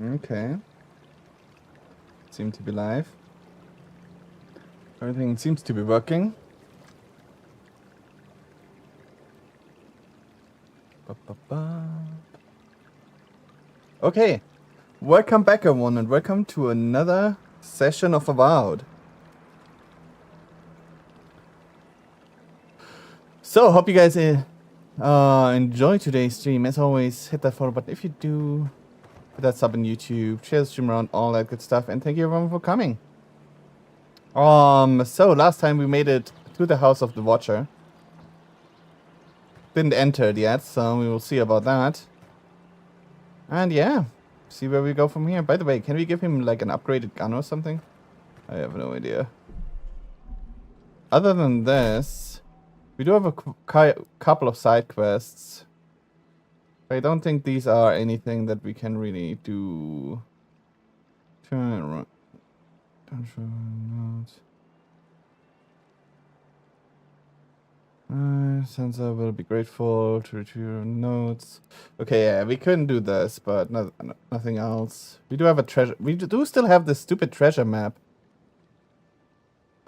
Okay. Seem to be live. Everything seems to be working. Okay. Welcome back, everyone, and welcome to another session of Avowed. So, hope you guys enjoy today's stream. As always, hit that follow button if you do. Hit that sub on YouTube, share the stream around, all that good stuff, and thank you everyone for coming. So last time we made it to the house of the Watcher. Didn't enter it yet, so we will see about that. And yeah, see where we go from here. By the way, can we give him like an upgraded gun or something? I have no idea. Other than this, we do have a couple of side quests. I don't think these are anything that we can really do. Turn around. Sensor will be grateful to retrieve notes. Okay, yeah, we couldn't do this, but nothing else. We do have a treasure. We do still have this stupid treasure map.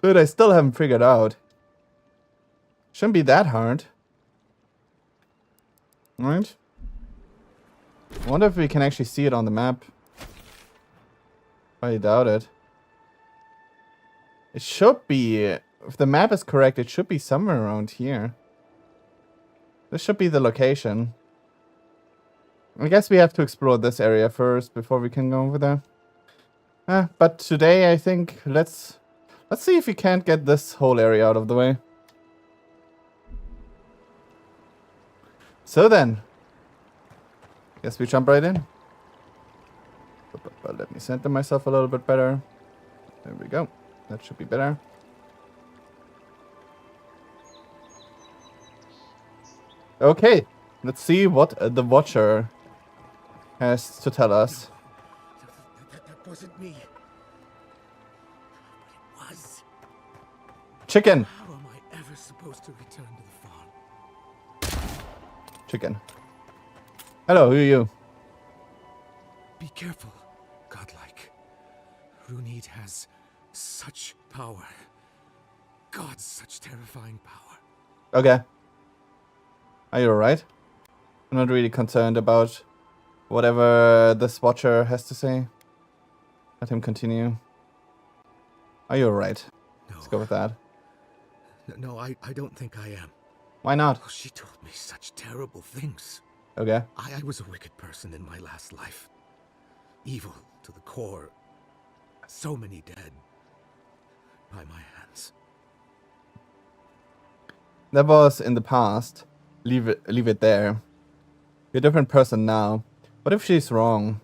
But I still haven't figured out. Shouldn't be that hard. Right? I wonder if we can actually see it on the map. I doubt it. It should be, if the map is correct, it should be somewhere around here. This should be the location. I guess we have to explore this area first before we can go over there. But today I think let's see if we can't get this whole area out of the way. So then, guess we jump right in. But let me center myself a little bit better. There we go. That should be better. Okay, let's see what the Watcher has to tell us. That wasn't me. But it was. Chicken. How am I ever supposed to return to the farm? Chicken. Hello, who are you? Be careful, godlike. Runid has such power. God's such terrifying power. Okay. Are you alright? I'm not really concerned about whatever this Watcher has to say. Let him continue. Are you alright? No. Let's go with that. No, I don't think I am. Why not? Oh, she told me such terrible things. Okay. I was a wicked person in my last life. Evil to the core. So many dead. By my hands. That was in the past. Leave it there. You're a different person now. What if she's wrong?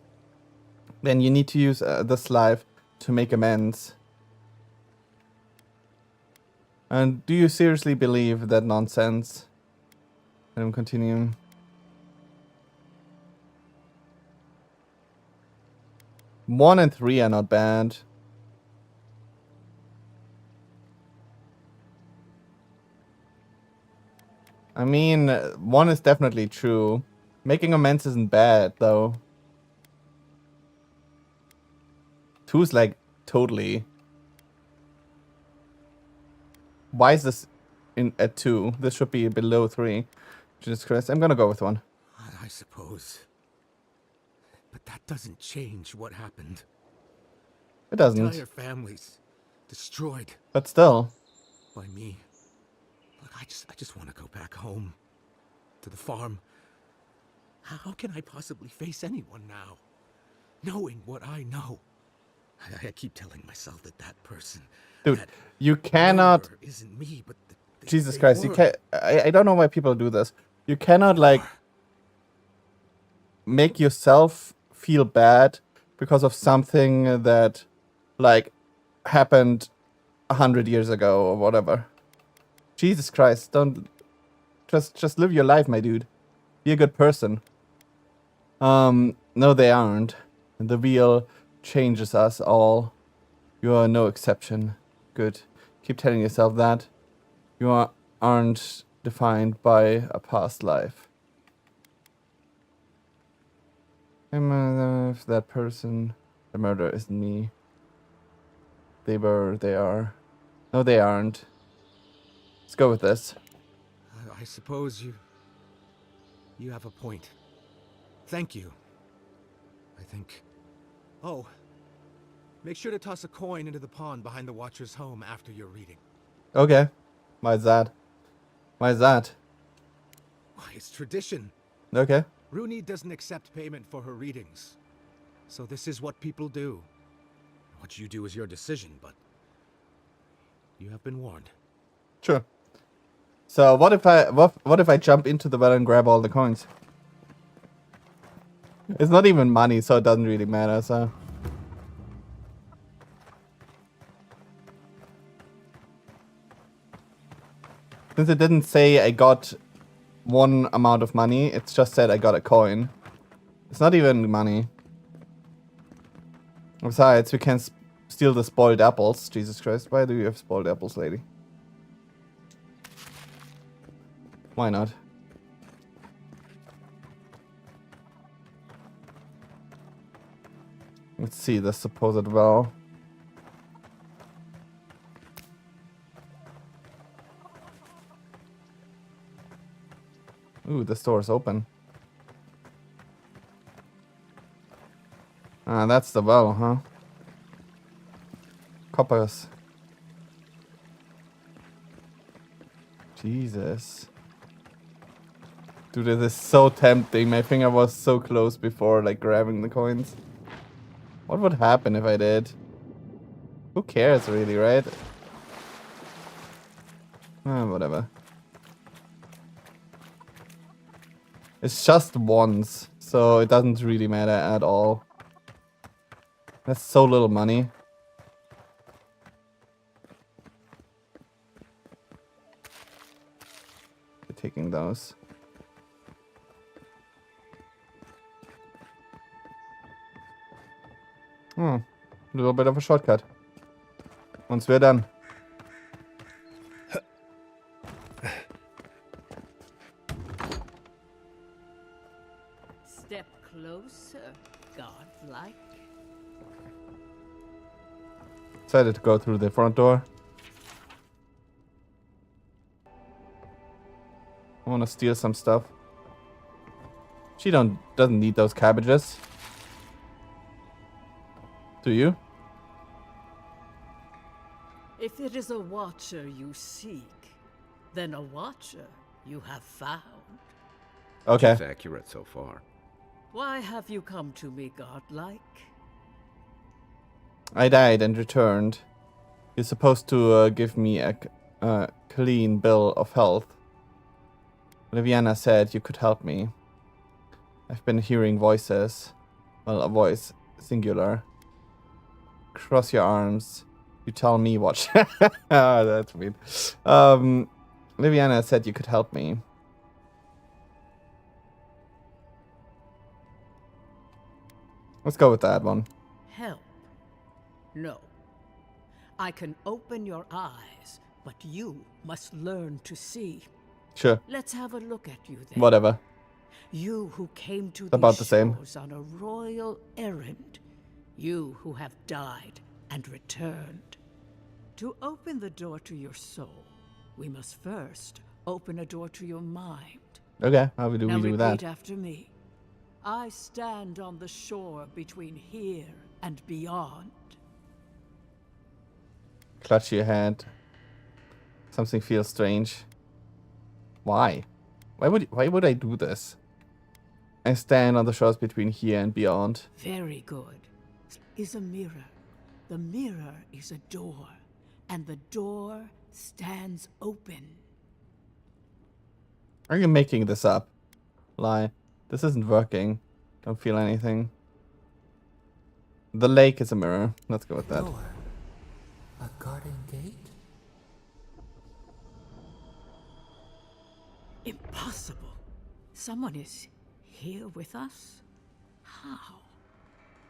Then you need to use this life to make amends. And do you seriously believe that nonsense? Let him continue. One and 3 are not bad. I mean, 1 is definitely true. Making amends isn't bad, though. 2 is like, totally. Why is this at 2? This should be below 3. Jesus Christ, I'm gonna go with 1. I suppose. But that doesn't change what happened. It doesn't. Entire families destroyed. But still. By me. Look, I just want to go back home. To the farm. How can I possibly face anyone now? Knowing what I know. I keep telling myself that person. Dude, that you cannot... isn't me, but Jesus Christ, you can't... I don't know why people do this. You cannot, like... make yourself feel bad because of something that, like, happened 100 years ago or whatever. Jesus Christ, don't... Just live your life, my dude. Be a good person. No, they aren't. The wheel changes us all. You are no exception. Good. Keep telling yourself that. You aren't defined by a past life. If that person, the murderer isn't me. They are. No, they aren't. Let's go with this. I suppose you have a point. Thank you. I think. Oh, make sure to toss a coin into the pond behind the Watcher's home after your reading. Okay. Why is that? Why is that? Why, it's tradition. Okay. Rooney doesn't accept payment for her readings. So this is what people do. What you do is your decision, but you have been warned. Sure. So what if I jump into the well and grab all the coins? It's not even money, so it doesn't really matter, so. Since it didn't say I got one amount of money, it's just said I got a coin. It's not even money. Besides, we can steal the spoiled apples. Jesus Christ, why do you have spoiled apples, lady? Why not? Let's see the supposed well. Ooh, this door is open. Ah, that's the well, huh? Coppers. Jesus. Dude, this is so tempting. My finger was so close before, like, grabbing the coins. What would happen if I did? Who cares, really, right? Ah, whatever. It's just once, so it doesn't really matter at all. That's so little money. We're taking those. A little bit of a shortcut. Once we're done. Step closer, godlike. Decided to go through the front door. I want to steal some stuff. She doesn't need those cabbages. Do you? If it is a watcher you seek, then a watcher you have found. Okay. It's accurate so far. Why have you come to me, godlike? I died and returned. You're supposed to give me a clean bill of health. Liviana said you could help me. I've been hearing voices. Well, a voice. Singular. Cross your arms. You tell me what. Ah, that's weird. Liviana said you could help me. Let's go with that one. Help? No. I can open your eyes, but you must learn to see. Sure. Let's have a look at you then. Whatever. You who came to About these the same. shores on a royal errand. You who have died and returned. To open the door to your soul, we must first open a door to your mind. Okay, how do Now we do repeat that? after me. I stand on the shore between here and beyond. Clutch your head. Something feels strange. Why? Why would I do this? I stand on the shores between here and beyond. Very good. Is a mirror. The mirror is a door, and the door stands open. Are you making this up? Lie. This isn't working. Don't feel anything. The lake is a mirror. Let's go with that. Door. A garden gate? Impossible. Someone is here with us? How?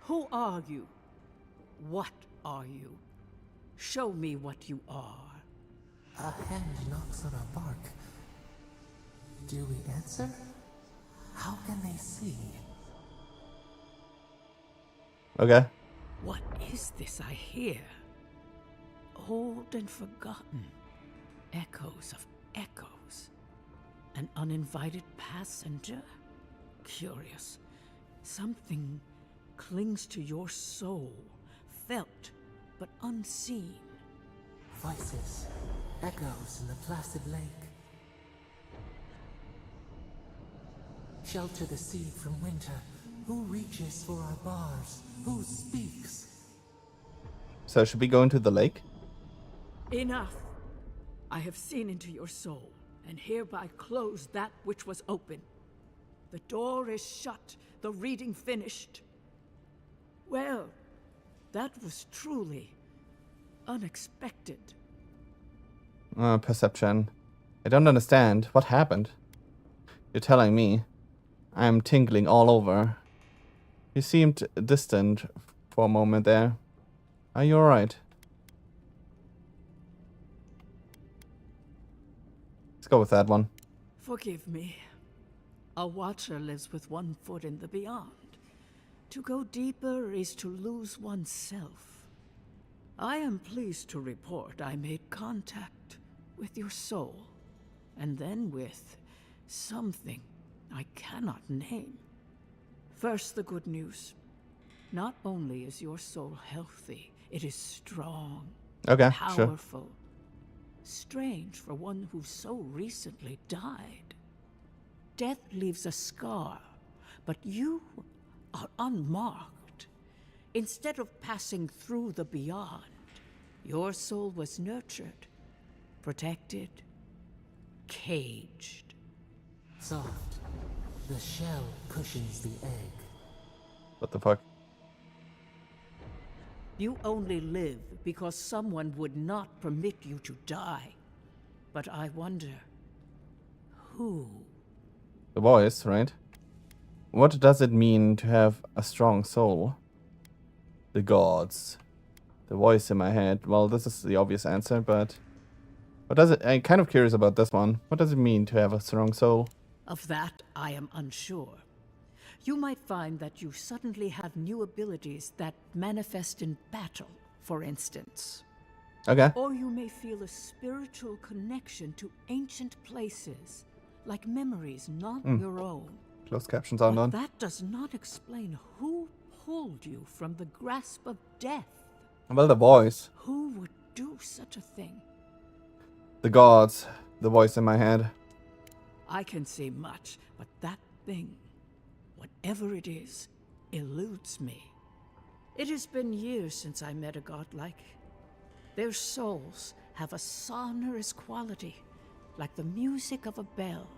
Who are you? What are you? Show me what you are. A hand knocks on a bark. Do we answer? How can they see? Okay. What is this I hear? Old and forgotten. Echoes of echoes. An uninvited passenger? Curious. Something clings to your soul, felt but unseen. Voices, echoes in the placid lake. Shelter the seed from winter. Who reaches for our bars? Who speaks? So should we go into the lake? Enough! I have seen into your soul, and hereby close that which was open. The door is shut, the reading finished. Well, that was truly unexpected. Perception. I don't understand. What happened? You're telling me. I'm tingling all over. You seemed distant for a moment there. Are you alright? Let's go with that one. Forgive me. A watcher lives with one foot in the beyond. To go deeper is to lose oneself. I am pleased to report I made contact with your soul, and then with something I cannot name. First, the good news. Not only is your soul healthy, it is strong, Okay, sure. powerful. Strange for one who so recently died. Death leaves a scar, but you are unmarked. Instead of passing through the beyond, your soul was nurtured, protected, caged. Soft. The shell cushions the egg. What the fuck? You only live because someone would not permit you to die. But I wonder, who? The voice, right? What does it mean to have a strong soul? The gods. The voice in my head. Well, this is the obvious answer, but what does it? I'm kind of curious about this one. What does it mean to have a strong soul? Of that, I am unsure. You might find that you suddenly have new abilities that manifest in battle, for instance. Okay. Or you may feel a spiritual connection to ancient places, like memories not your own. Closed captions on But on. that does not explain who pulled you from the grasp of death. Well, the voice. Who would do such a thing? The gods. The voice in my head. I can say much, but that thing, whatever it is, eludes me. It has been years since I met a godlike. Their souls have a sonorous quality, like the music of a bell.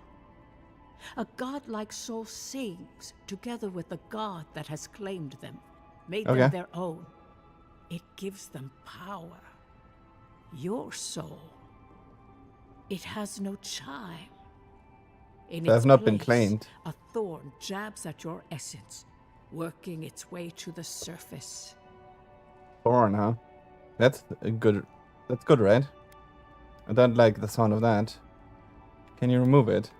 A godlike soul sings together with the god that has claimed them, made Okay. them their own. It gives them power. Your soul, it has no chime. In They have its not been place, claimed. a thorn jabs at your essence, working its way to the surface. Thorn, huh? That's a good. That's good, right? I don't like the sound of that. Can you remove it?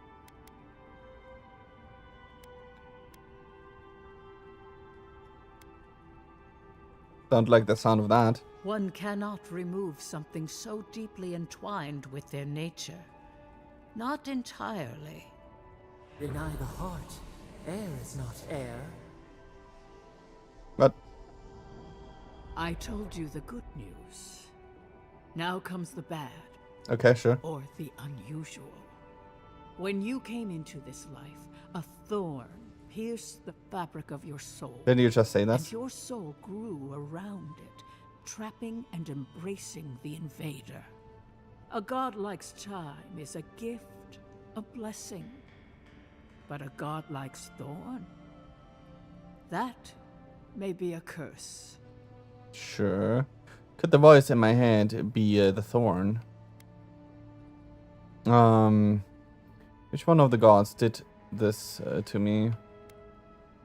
Don't like the sound of that. One cannot remove something so deeply entwined with their nature. Not entirely. Deny the heart. Air is not air. But I told you the good news. Now comes the bad, okay, sure. or the unusual. When you came into this life, a thorn pierced the fabric of your soul. Didn't you just say And that? your soul grew around it, trapping and embracing the invader. A godlike's time is a gift, a blessing. But a godlike's thorn? That may be a curse. Sure. Could the voice in my head be the thorn? Which one of the gods did this to me?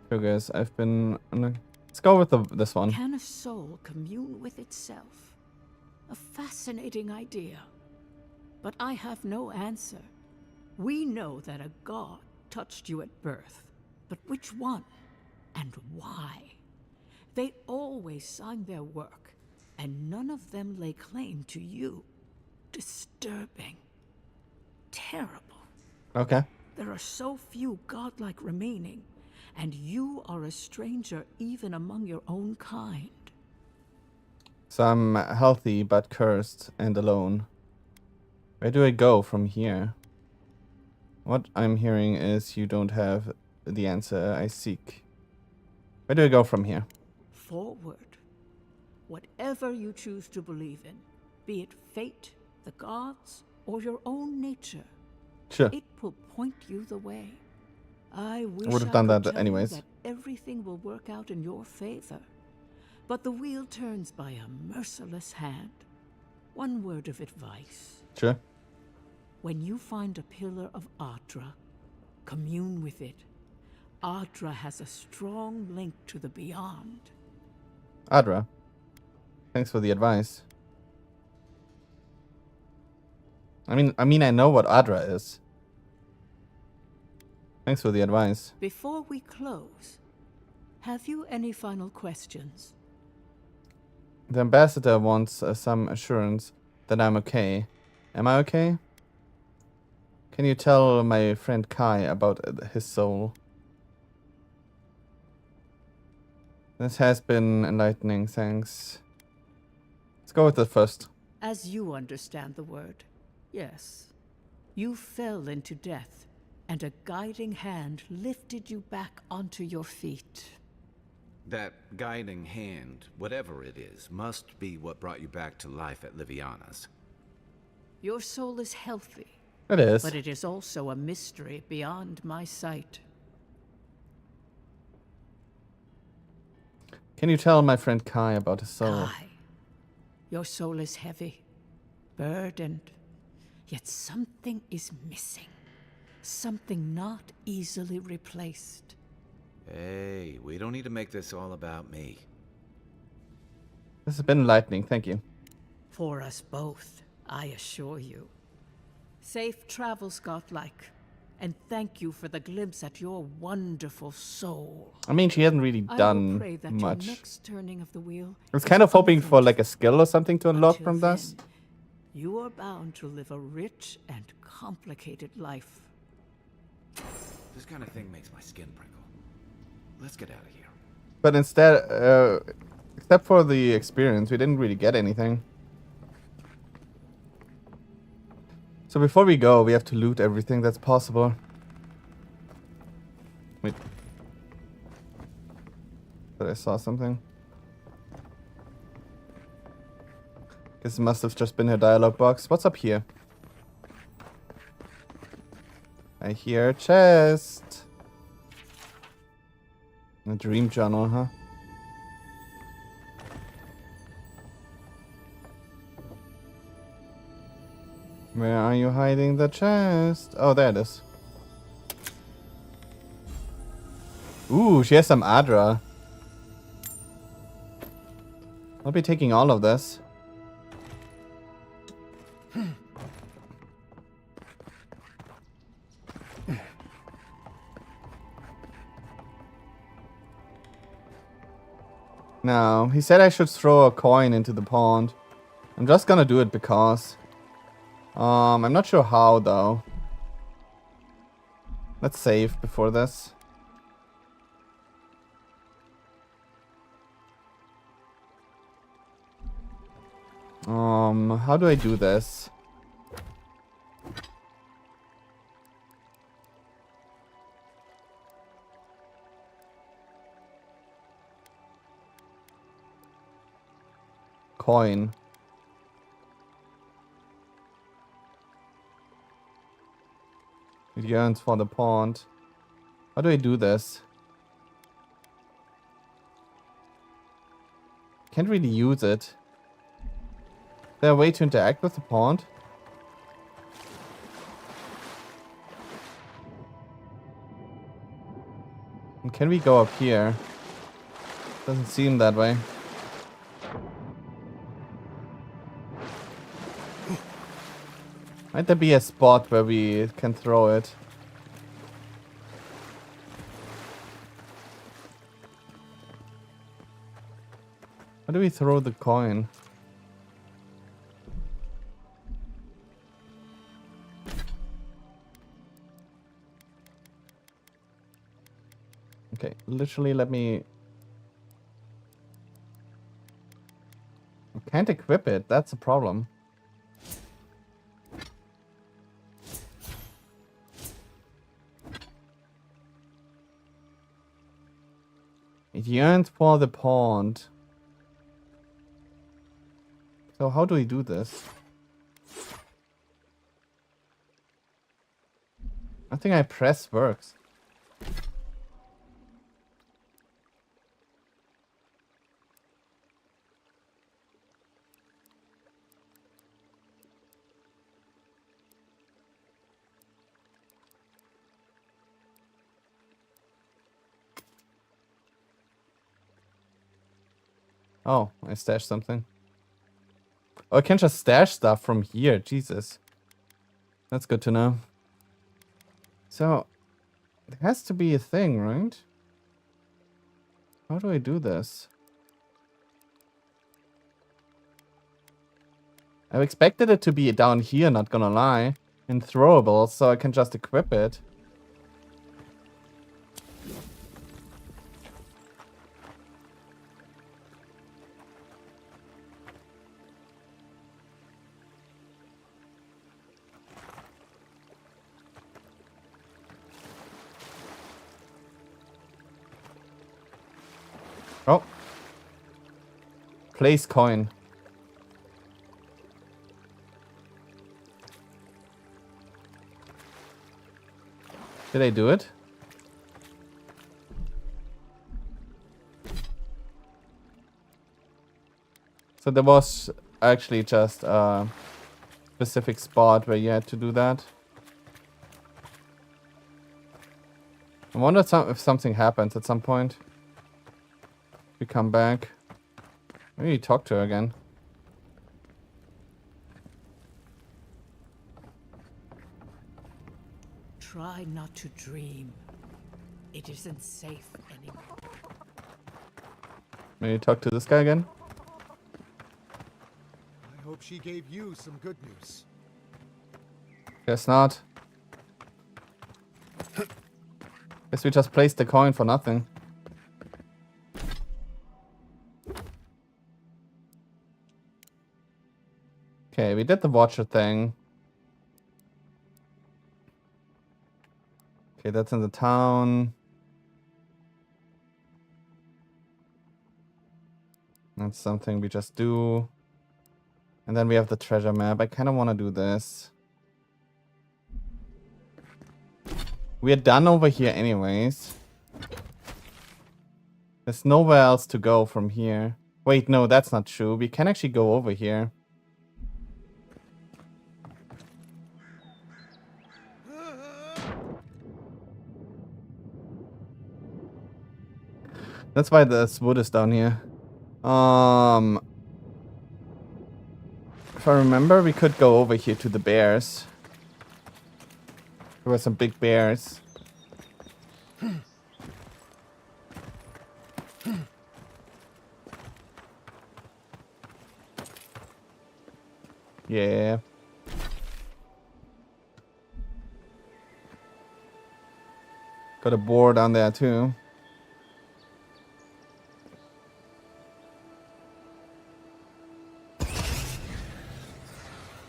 Guys, I've been. Let's go with this one. Can a soul commune with itself? A fascinating idea. But I have no answer. We know that a god touched you at birth. But which one? And why? They always sign their work, and none of them lay claim to you. Disturbing. Terrible. Okay. There are so few godlike remaining, and you are a stranger even among your own kind. So I'm healthy but cursed and alone. Where do I go from here? What I'm hearing is you don't have the answer I seek. Where do I go from here? Forward. Whatever you choose to believe in, be it fate, the gods, or your own nature, Sure. it will point you the way. I wish would have I done could that tell anyways. you that everything will work out in your favor. But the wheel turns by a merciless hand. One word of advice. Sure. When you find a pillar of Adra, commune with it. Adra has a strong link to the beyond. Adra. Thanks for the advice. I mean I know what Adra is. Thanks for the advice. Before we close, have you any final questions? The ambassador wants some assurance that I'm okay. Am I okay? Can you tell my friend Kai about his soul? This has been enlightening, thanks. Let's go with the first. As you understand the word, yes. You fell into death, and a guiding hand lifted you back onto your feet. That guiding hand, whatever it is, must be what brought you back to life at Liviana's. Your soul is healthy, It is. but it is also a mystery beyond my sight. Can you tell my friend Kai about his soul? Kai, your soul is heavy, burdened, yet something is missing. Something not easily replaced. Hey, we don't need to make this all about me. This has been enlightening, thank you. For us both, I assure you. Safe travels, godlike, and thank you for the glimpse at your wonderful soul. I mean, she hasn't really I will done pray that much. your next turning of the wheel I was is kind of hoping for like a uneventful. skill or something to unlock Until from this. then, you are bound to live a rich and complicated life. This kind of thing makes my skin prickle. Let's get out of here. But instead, except for the experience, we didn't really get anything. So before we go, we have to loot everything that's possible. Wait. But I saw something. Guess it must have just been her dialogue box. What's up here? I hear a chest. A dream journal, huh? Where are you hiding the chest? Oh, there it is. Ooh, she has some Adra. I'll be taking all of this. No, he said I should throw a coin into the pond. I'm just gonna do it because. I'm not sure how though. Let's save before this. How do I do this? Coin. It yearns for the pond. How do I do this? Can't really use it. Is there a way to interact with the pond? And can we go up here? Doesn't seem that way. Might there be a spot where we can throw it? How do we throw the coin? Okay, literally let me... I can't equip it, that's a problem. It yearns for the pond. So how do we do this? Nothing I press works. Oh, I stashed something. Oh, I can just stash stuff from here. Jesus. That's good to know. So, it has to be a thing, right? How do I do this? I expected it to be down here, not gonna lie. And throwable, so I can just equip it. Oh. Place coin. Did I do it? So there was actually just a specific spot where you had to do that. I wonder if something happens at some point. We come back. Maybe talk to her again. Try not to dream. It isn't safe anymore. Maybe talk to this guy again. I hope she gave you some good news. Guess not. Guess we just placed the coin for nothing. Okay, we did the watcher thing. Okay, that's in the town. That's something we just do. And then we have the treasure map. I kind of want to do this. We are done over here anyways. There's nowhere else to go from here. Wait, no, that's not true. We can actually go over here. That's why this wood is down here. If I remember, we could go over here to the bears. There were some big bears. Yeah. Got a boar down there too.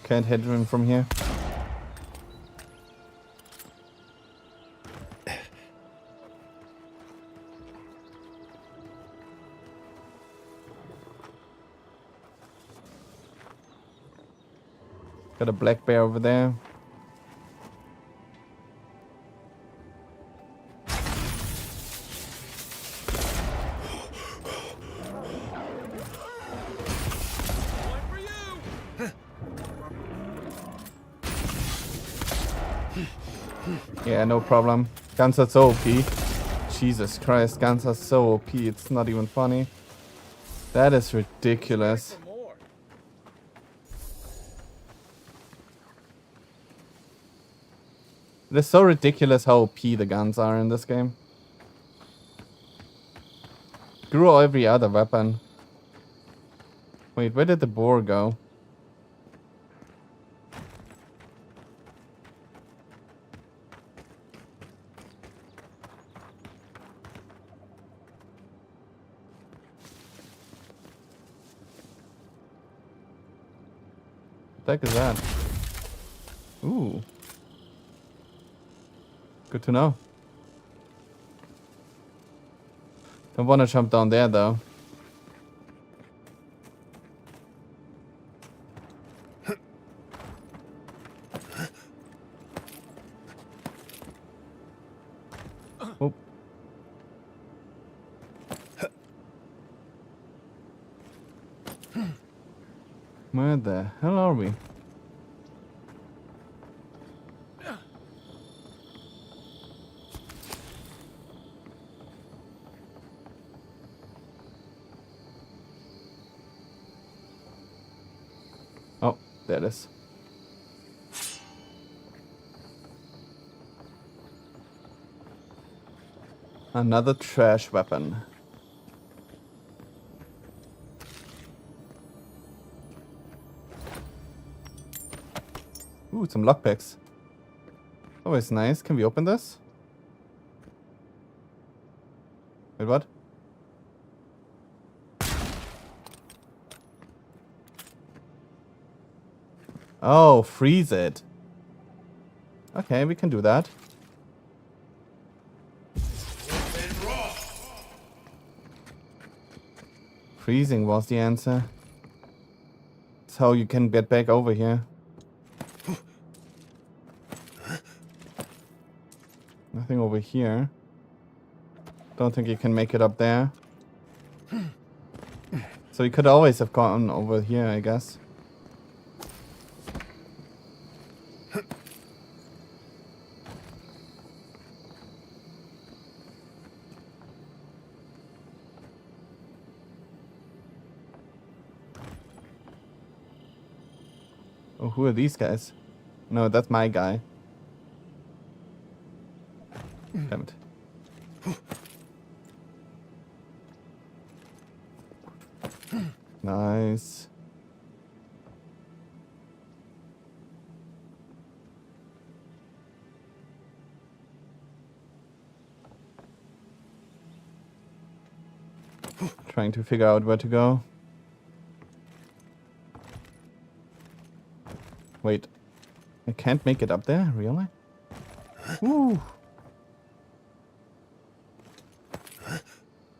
Can't hit him from here. Got a black bear over there. Yeah, no problem. Guns are so OP. Jesus Christ, guns are so OP. It's not even funny. That is ridiculous. It is so ridiculous how OP the guns are in this game. Screw every other weapon. Wait, where did the boar go? What the heck is that? Ooh. Good to know. Don't want to jump down there though. Oh. Where the hell are we? Oh, there it is. Another trash weapon. Ooh, some lockpicks. Always nice. Can we open this? Wait, what? Oh, freeze it. Okay, we can do that. Freezing was the answer. That's how you can get back over here. Nothing over here. Don't think you can make it up there. So you could always have gone over here, I guess. Oh, who are these guys? No, that's my guy. Damn it. Nice. Trying to figure out where to go. Wait. I can't make it up there? Really? Woo.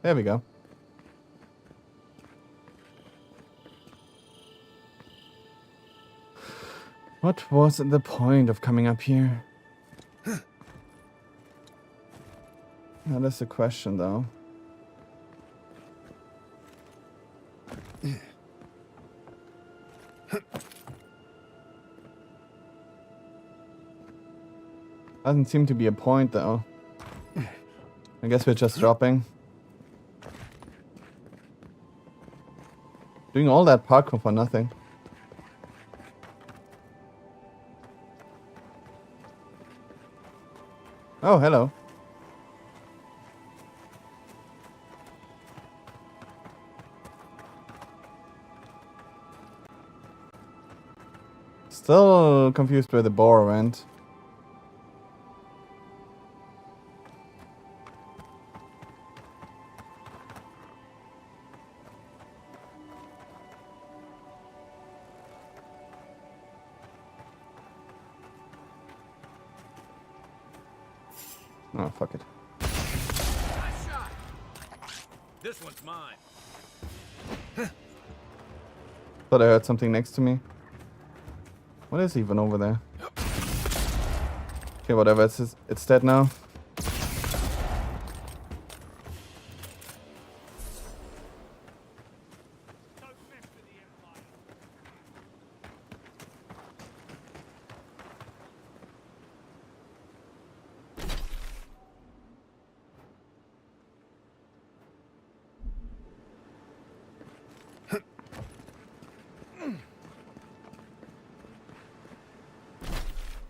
There we go. What was the point of coming up here? That is the question, though. Doesn't seem to be a point, though. I guess we're just dropping. Doing all that parkour for nothing. Oh, hello. Still confused where the boar went. Oh, fuck it. Nice shot. This one's mine. Thought I heard something next to me. What is even over there? Okay, whatever. It's dead now.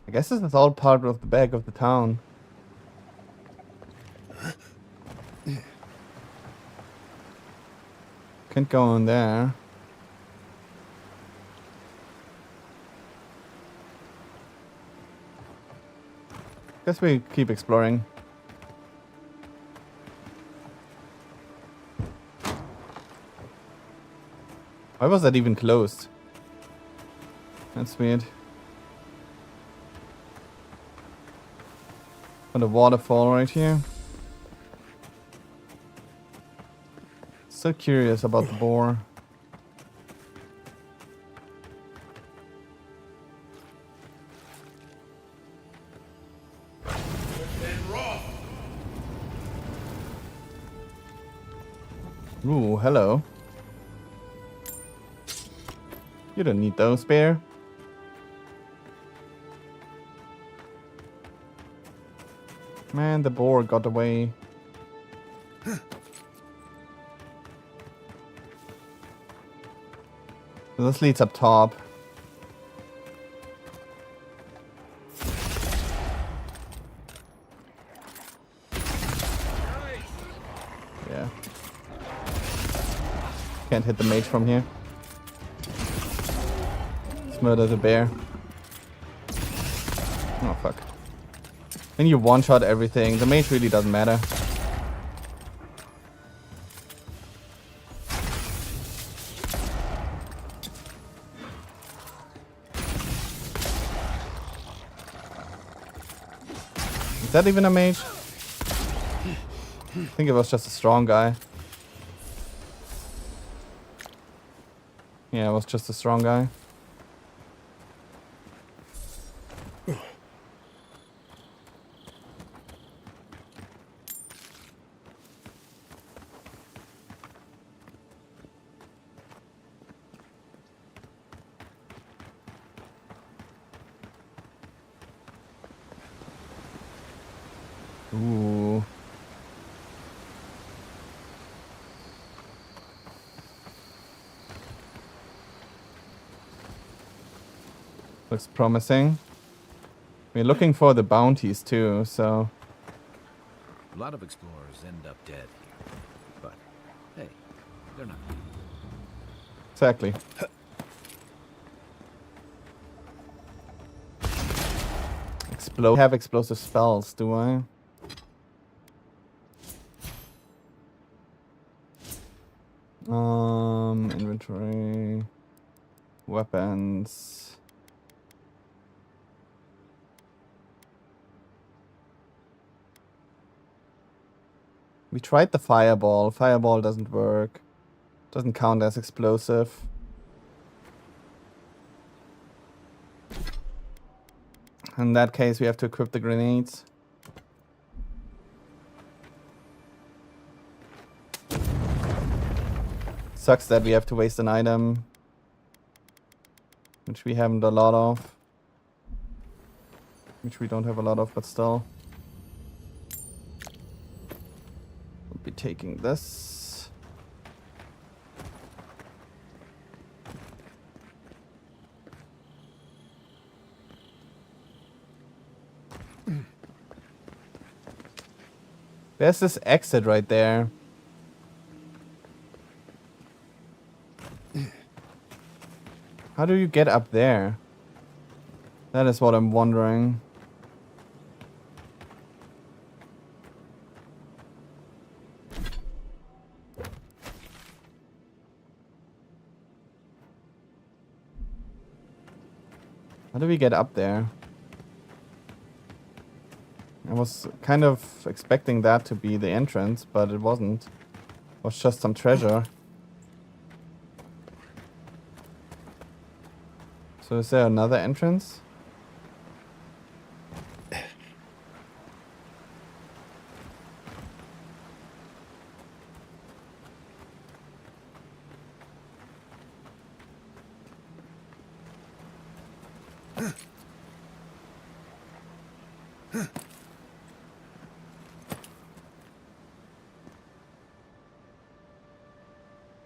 I guess this is all part of the back of the town. Can't go in there. Guess we keep exploring. Why was that even closed? That's weird. And a waterfall right here. So curious about the boar. Ooh, hello. You don't need those, bear. Man, the boar got away. So this leads up top. Yeah. Can't hit the mage from here. Let's murder the bear. Oh fuck. Then you one-shot everything. The mage really doesn't matter. Is that even a mage? I think it was just a strong guy. Yeah, it was just a strong guy. Ooh. Looks promising. We're looking for the bounties too, so... A lot of explorers end up dead here. But, hey, they're not. Exactly. Have explosive spells, do I? Inventory. Weapons. We tried the fireball. Fireball doesn't work. Doesn't count as explosive. In that case, we have to equip the grenades. Sucks that we have to waste an item, which we haven't a lot of. Which we don't have a lot of, but still. We'll be taking this. There's this exit right there. How do you get up there? That is what I'm wondering. How do we get up there? I was kind of expecting that to be the entrance, but it wasn't. It was just some treasure. So is there another entrance?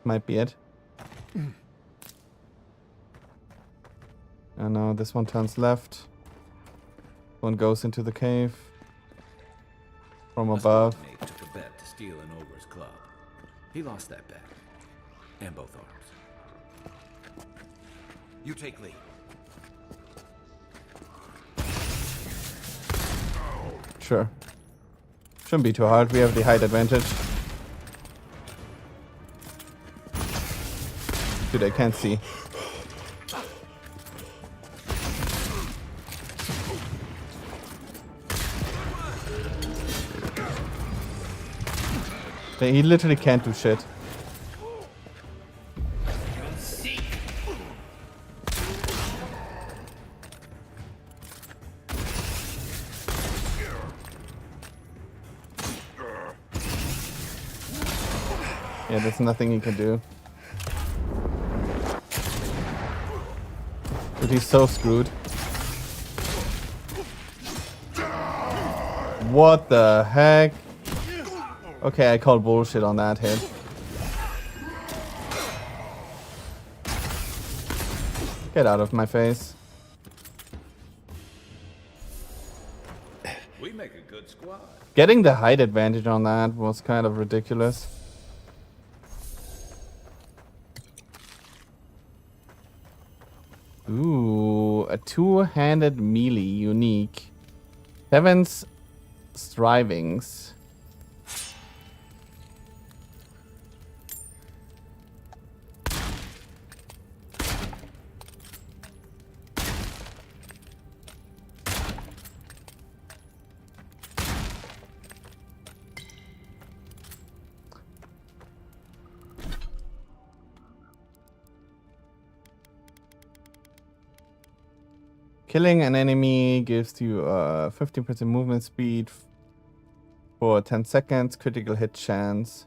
Might be it. And now this one turns left. One goes into the cave. From above. Mate took a bet to steal an ogre's club. He lost that bet. And both arms. You take lead. Sure. Shouldn't be too hard. We have the height advantage. Dude, I can't see. He literally can't do shit. Yeah, there's nothing he can do. But he's so screwed. What the heck? Okay, I call bullshit on that hit. Get out of my face. We make a good squad. Getting the height advantage on that was kind of ridiculous. Ooh, a two-handed melee, unique. Seven's strivings. Killing an enemy gives you 15% movement speed for 10 seconds, critical hit chance.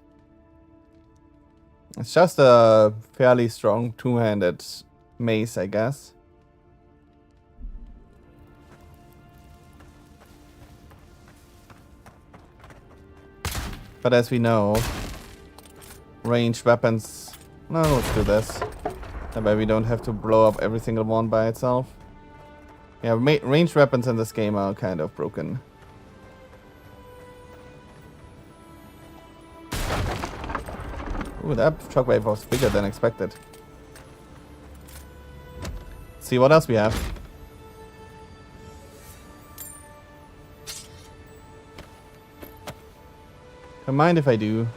It's just a fairly strong two-handed mace, I guess. But as we know, ranged weapons... No, let's do this. That way we don't have to blow up every single one by itself. Yeah, ranged weapons in this game are kind of broken. Ooh, that shockwave was bigger than expected. See what else we have. Don't mind if I do.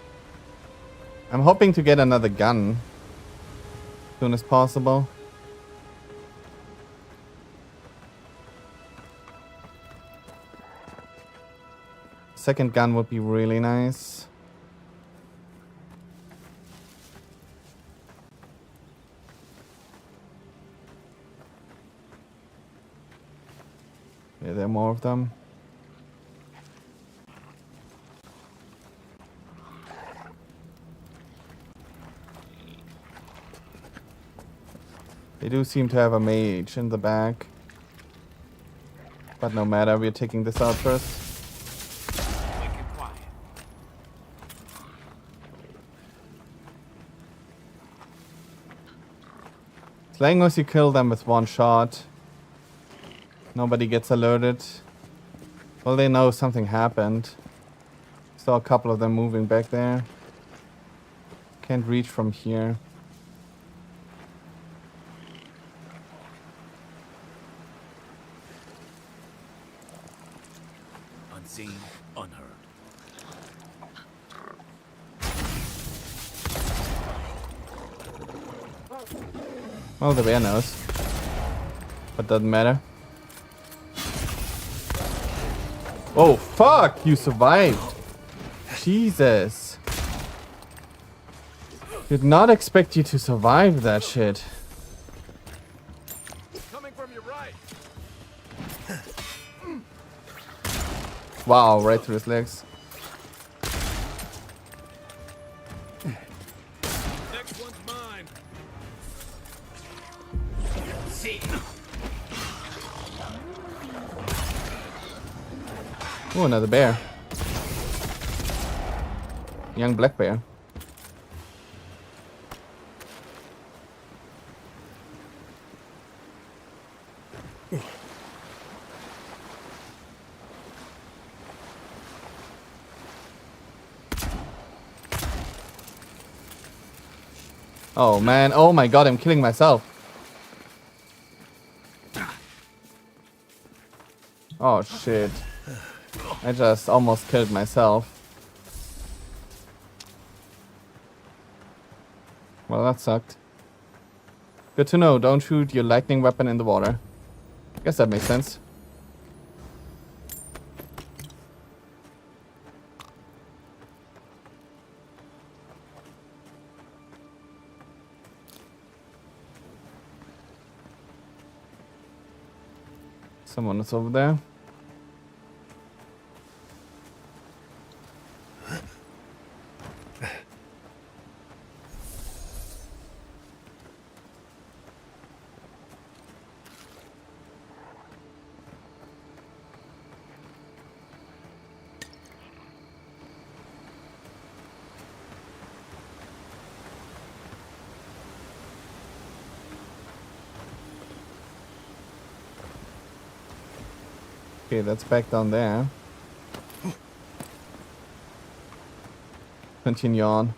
I'm hoping to get another gun as soon as possible. Second gun would be really nice. Yeah, there are more of them. They do seem to have a mage in the back. But no matter, we're taking this out first. As long as you kill them with one shot, nobody gets alerted. Well, they know something happened. Saw a couple of them moving back there. Can't reach from here. Unseen, unheard. Well, the bear knows. But doesn't matter. Oh, fuck! You survived! Jesus. Did not expect you to survive that shit. Coming from your right. Wow, right through his legs. Next one's mine. Oh, another bear. Young black bear. Oh man, oh my god, I'm killing myself. Oh shit. I just almost killed myself. Well, that sucked. Good to know, don't shoot your lightning weapon in the water. Guess that makes sense. Someone is over there. Okay, that's back down there. Continue on.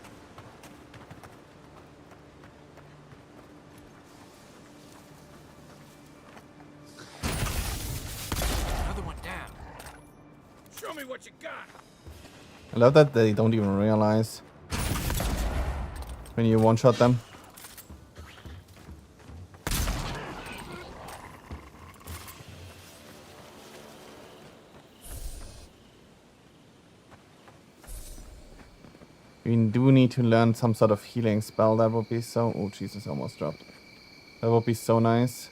Another one down. Show me what you got. I love that they don't even realize when you one-shot them. We do need to learn some sort of healing spell. That would be so... Oh, Jesus, almost dropped. That would be so nice.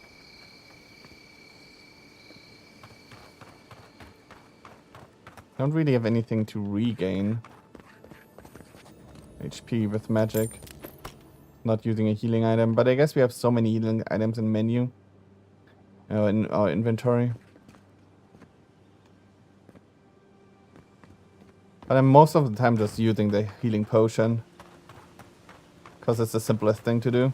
Don't really have anything to regain HP with magic. Not using a healing item, but I guess we have so many healing items in menu. In our inventory. But I'm most of the time just using the healing potion. Because it's the simplest thing to do.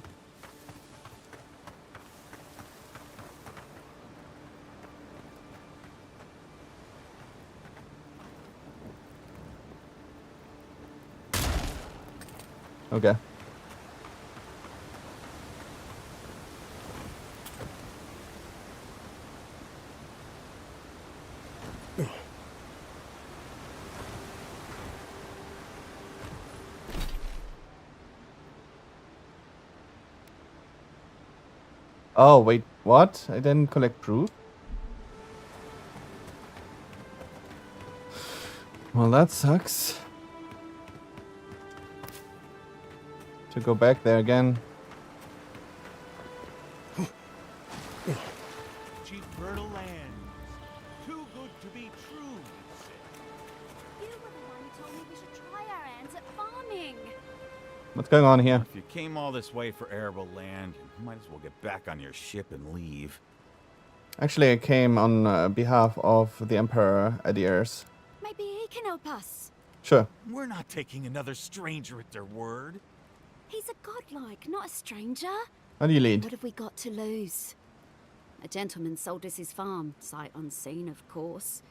Okay. Oh, wait, what? I didn't collect proof? Well, that sucks. To go back there again. Cheap fertile land. Too good to be true, you said. You were the one who told me we should try our hands at farming. What's going on here? If you came all this way for arable land, you might as well get back on your ship and leave. Actually, I came on behalf of the Emperor Adiers. Maybe he can help us. Sure. We're not taking another stranger at their word. He's a godlike, not a stranger. How do you lead? What have we got to lose? A gentleman sold us his farm, sight unseen, of course.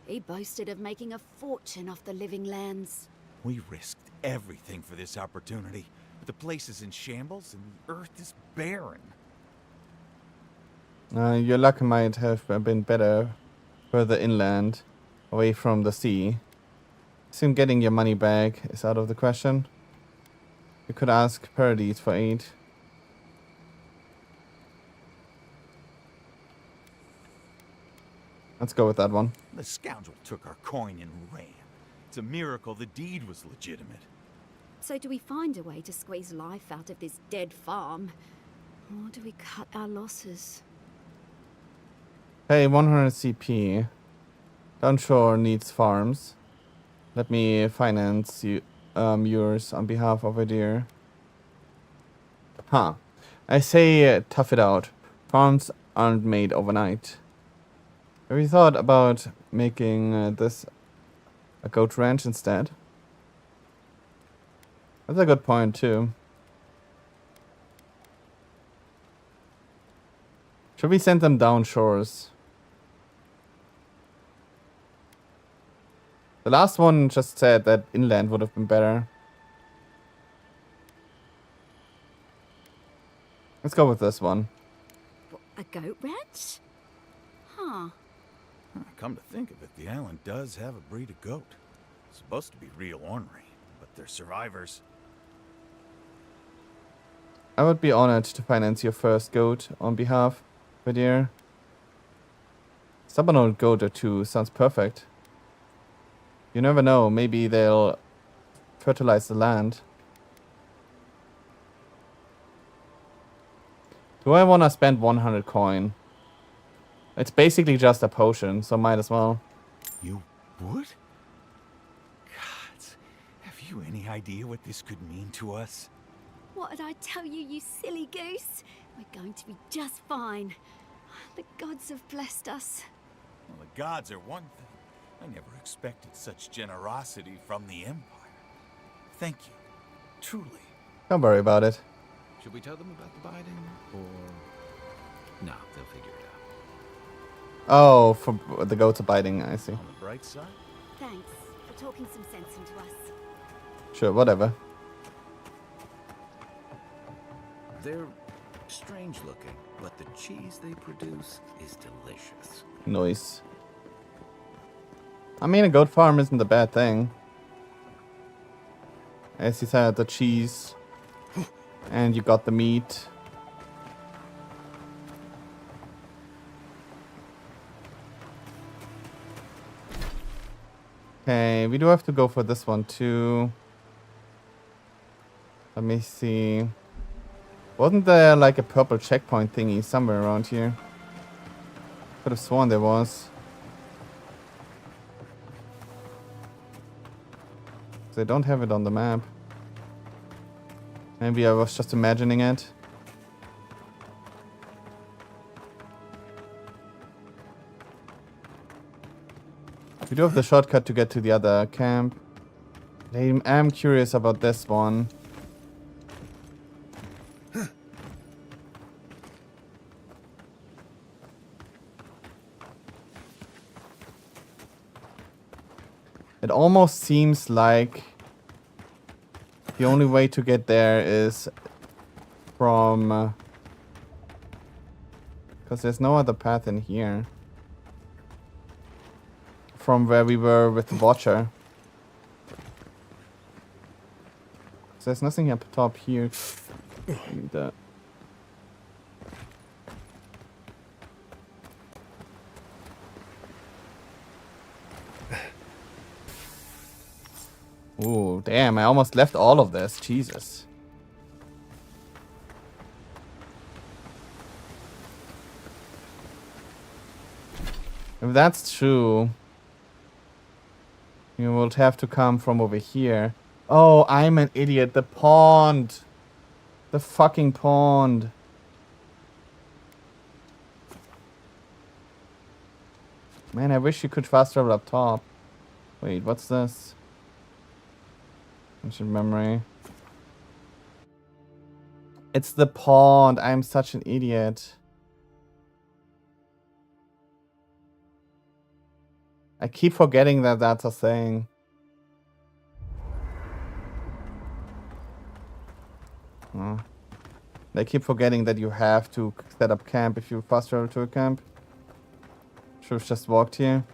He boasted of making a fortune off the living lands. We risked everything for this opportunity, but the place is in shambles and the earth is barren. Your luck might have been better further inland, away from the sea. Soon getting your money back is out of the question. You could ask Paradise for aid. Let's go with that one. The scoundrel took our coin and ran. It's a miracle the deed was legitimate. So do we find a way to squeeze life out of this dead farm? Or do we cut our losses? Hey, 100 CP. Downshore needs farms. Let me finance you, yours on behalf of Adir. Huh. I say tough it out. Farms aren't made overnight. Have you thought about making this a goat ranch instead? That's a good point too. Should we send them down shores? The last one just said that inland would have been better. Let's go with this one. What, a goat ranch? Huh. Come to think of it, the island does have a breed of goat. Supposed to be real ornery, but they're survivors. I would be honored to finance your first goat on behalf, Vadir. Stubborn old goat or two sounds perfect. You never know, maybe they'll fertilize the land. Do I want to spend 100 coin? It's basically just a potion, so might as well. You would? Gods, have you any idea what this could mean to us? What did I tell you, you silly goose? We're going to be just fine. The gods have blessed us. Well, the gods are one thing. I never expected such generosity from the Empire. Thank you. Truly. Don't worry about it. Should we tell them about the biding, or... No, they'll figure it out. Oh, for the goats are biting, I see. On the bright side, Thanks for talking some sense into us. Sure, whatever. They're strange looking, but the cheese they produce is delicious. Nice. I mean, a goat farm isn't a bad thing. As you said, the cheese. And you got the meat. Okay, we do have to go for this one too. Let me see. Wasn't there like a purple checkpoint thingy somewhere around here? Could have sworn there was. They don't have it on the map. Maybe I was just imagining it. We do have the shortcut to get to the other camp. I am curious about this one. It almost seems like the only way to get there is from... because there's no other path in here. From where we were with the Watcher. So there's nothing up top here. Need that. Ooh, damn, I almost left all of this. Jesus. If that's true, you will have to come from over here. Oh, I'm an idiot. The pond. The fucking pond. Man, I wish you could fast travel up top. Wait, what's this? Ancient memory. It's the pond. I'm such an idiot. I keep forgetting that that's a thing. Oh. I keep forgetting that you have to set up camp if you fast travel to a camp. Should have just walked here.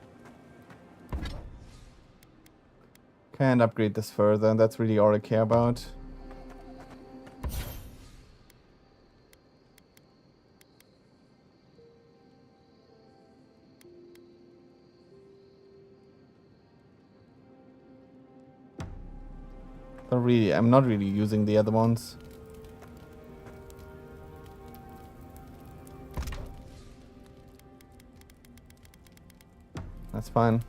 Can't upgrade this further, and that's really all I care about. I'm not really using the other ones. That's fine.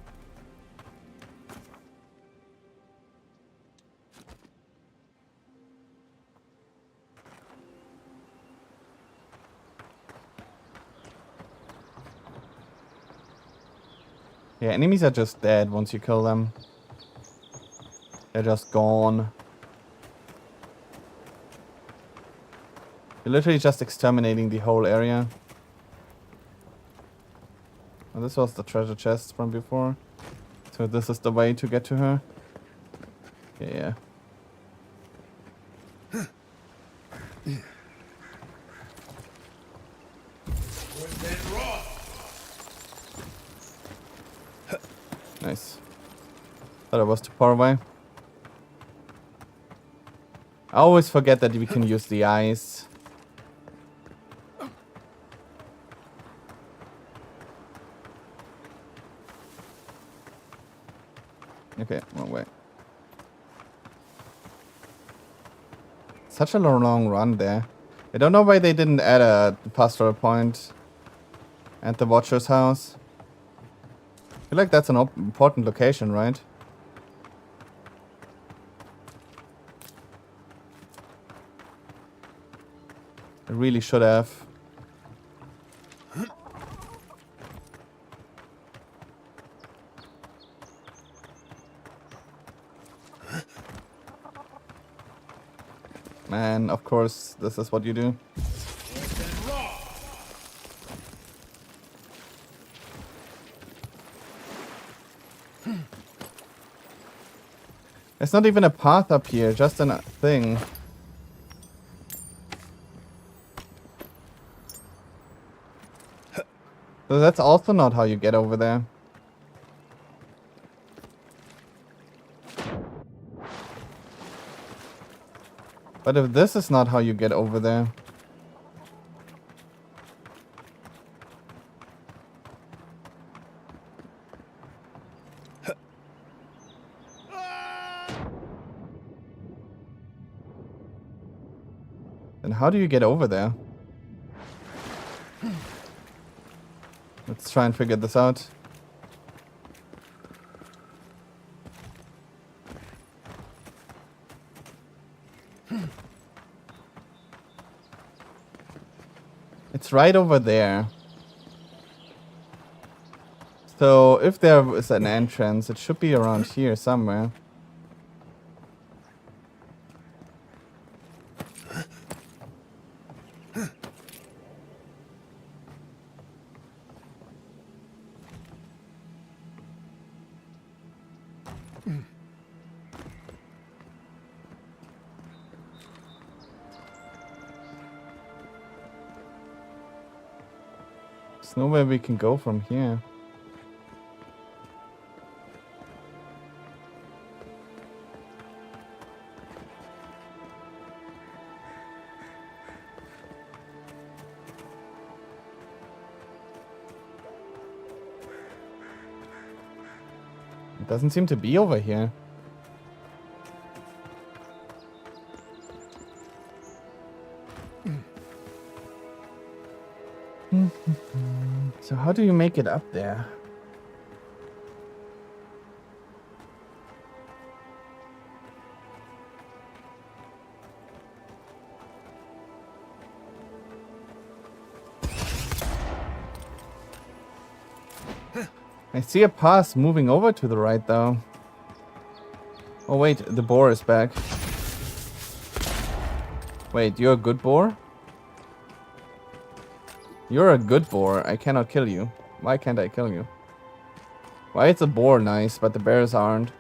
Yeah, enemies are just dead once you kill them. They're just gone. You're literally just exterminating the whole area. Oh, this was the treasure chest from before. So this is the way to get to her. Yeah. Nice. Thought I was too far away. I always forget that we can use the eyes. Okay, wrong way. Such a long run there. I don't know why they didn't add a pastoral point at the Watcher's house. I feel like that's an important location, right? I really should have. And of course, this is what you do. There's not even a path up here, just a thing. So that's also not how you get over there. But if this is not how you get over there... then how do you get over there? Let's try and figure this out. It's right over there. So if there is an entrance, it should be around here somewhere. There's nowhere we can go from here. It doesn't seem to be over here. So how do you make it up there? I see a path moving over to the right though. Oh wait, the boar is back. Wait, you're a good boar? You're a good boar. I cannot kill you. Why can't I kill you? Why is a boar nice, but the bears aren't?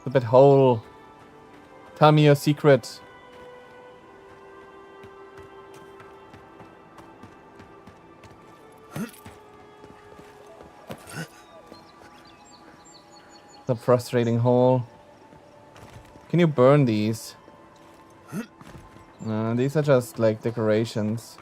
Stupid hole. Tell me your secret. The frustrating hole. Can you burn these? No, these are just like decorations.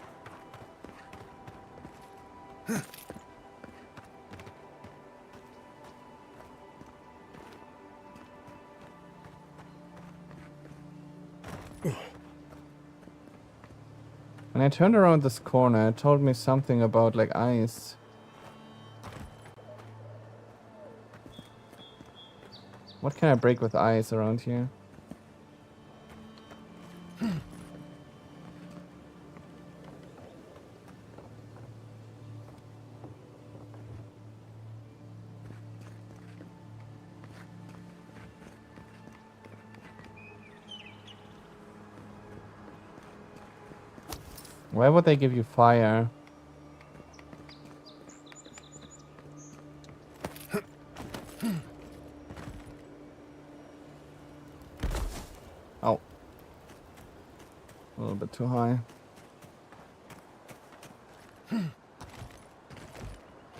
When I turned around this corner, it told me something about like ice. What can I break with ice around here? Why would they give you fire? Oh. A little bit too high.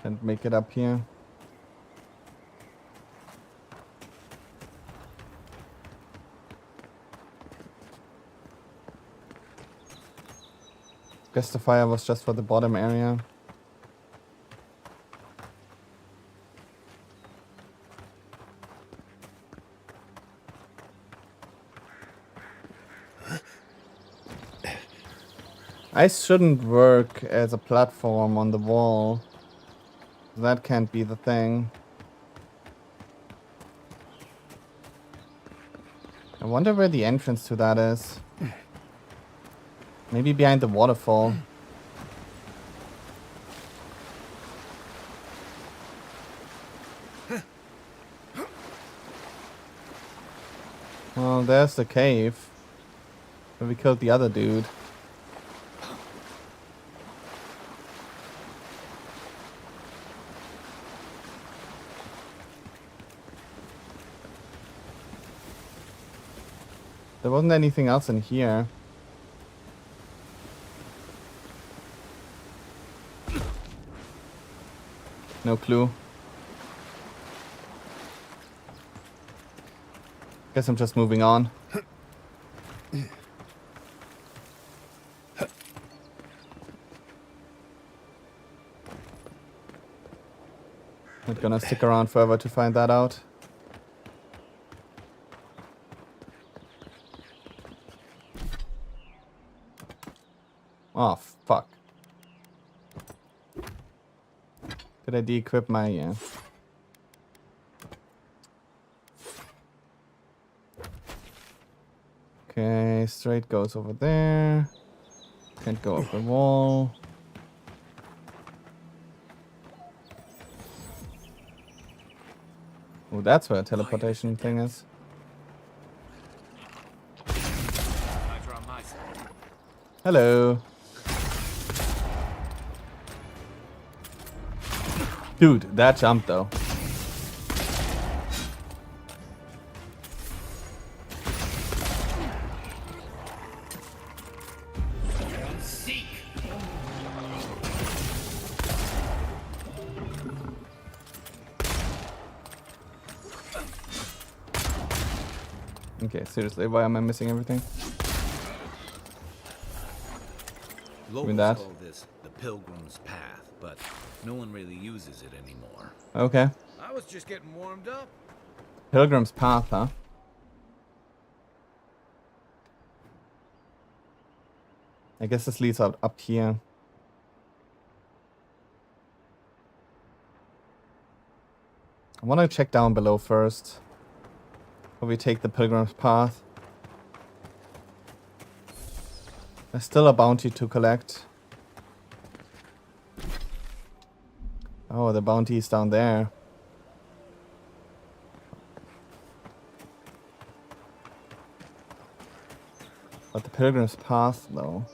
Can't make it up here. Guess the fire was just for the bottom area. Ice shouldn't work as a platform on the wall. That can't be the thing. I wonder where the entrance to that is. Maybe behind the waterfall. Well, there's the cave. Where we killed the other dude. There wasn't anything else in here. No clue. Guess I'm just moving on. Not gonna stick around forever to find that out. Oh, fuck. Did I de-equip my... yeah. Okay, straight goes over there. Can't go up the wall. Oh, that's where a teleportation thing is. Hello. Dude, that jump though. Okay, seriously, why am I missing everything? Locals that? call this the Pilgrim's Path, but no one really uses it anymore. Okay. I was just getting warmed up. Pilgrim's Path, huh? I guess this leads up here. I want to check down below first. Before we take the Pilgrim's Path. There's still a bounty to collect. Oh, the bounty is down there. But the Pilgrim's Path, though.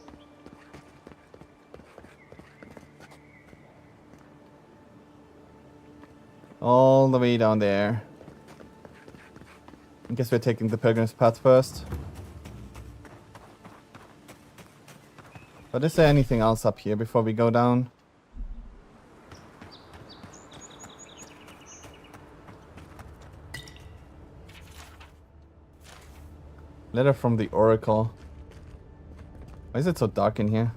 All the way down there. I guess we're taking the Pilgrim's Path first. But is there anything else up here before we go down? Letter from the Oracle. Why is it so dark in here?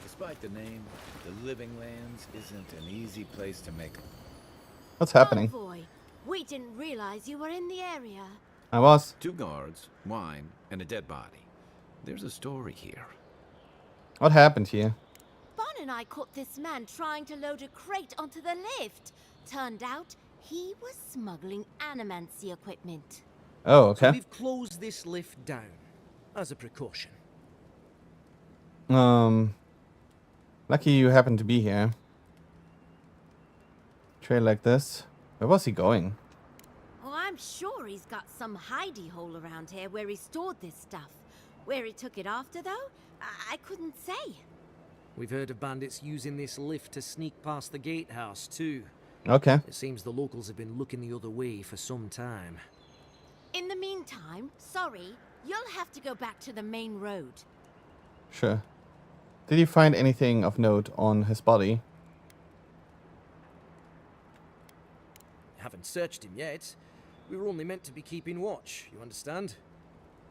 Despite the name, the Living Lands isn't an easy place to make. What's happening? Boy, we didn't realize you were in the area. I was. 2 guards, wine, and a dead body. There's a story here. What happened here? Bon and I caught this man trying to load a crate onto the lift. Turned out he was smuggling animancy equipment. Oh, So okay. we've closed this lift down as a precaution. Lucky you happen to be here. trail like this. Where was he going? Oh, I'm sure he's got some hidey hole around here where he stored this stuff. Where he took it after, though, I couldn't say. We've heard of bandits using this lift to sneak past the gatehouse, too. Okay. It seems the locals have been looking the other way for some time. In the meantime, sorry, you'll have to go back to the main road. Sure. Did you find anything of note on his body? Haven't searched him yet. We were only meant to be keeping watch, you understand?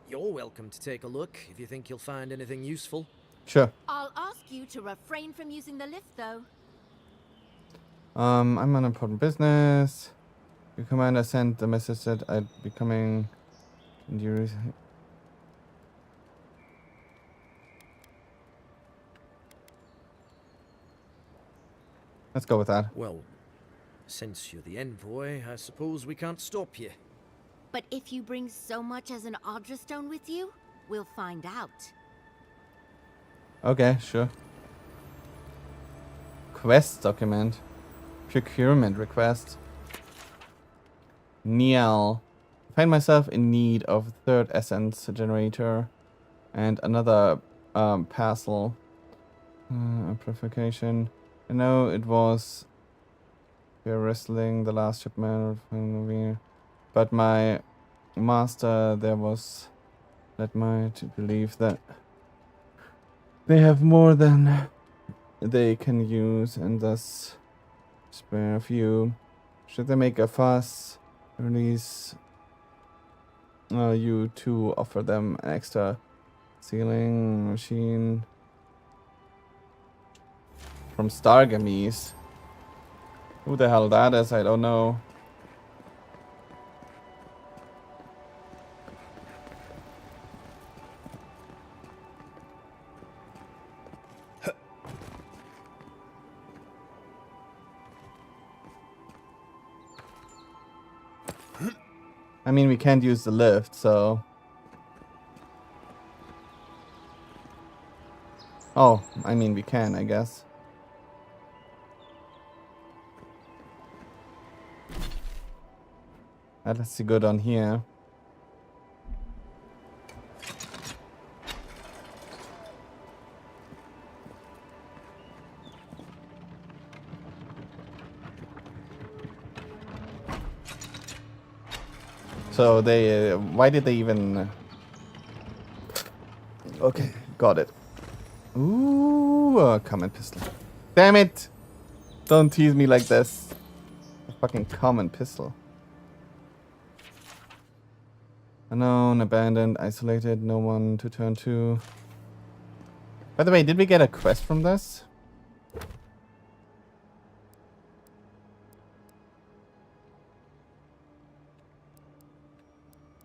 You're welcome to take a look if you think you'll find anything useful. Sure. I'll ask you to refrain from using the lift, though. I'm on important business. Your commander sent the message that I'd be coming. Let's go with that. Well, since you're the envoy, I suppose we can't stop you. But if you bring so much as an Audra stone with you, we'll find out. Okay, sure. Quest document. Procurement request. Niel. Find myself in need of a third essence generator and another parcel. Amplification. I know it was wrestling the last shipment of but my master there was led me to believe that they have more than they can use and thus spare a few. Should they make a fuss, release you to offer them an extra sealing machine from Stargamies. Who the hell that is, I don't know. I mean, we can't use the lift, so... Oh, I mean, we can, I guess. Let's see good on here. So they, why did they even... Okay, got it. Ooh, a common pistol. Damn it! Don't tease me like this. A fucking common pistol. Unknown, abandoned, isolated, no one to turn to. By the way, did we get a quest from this?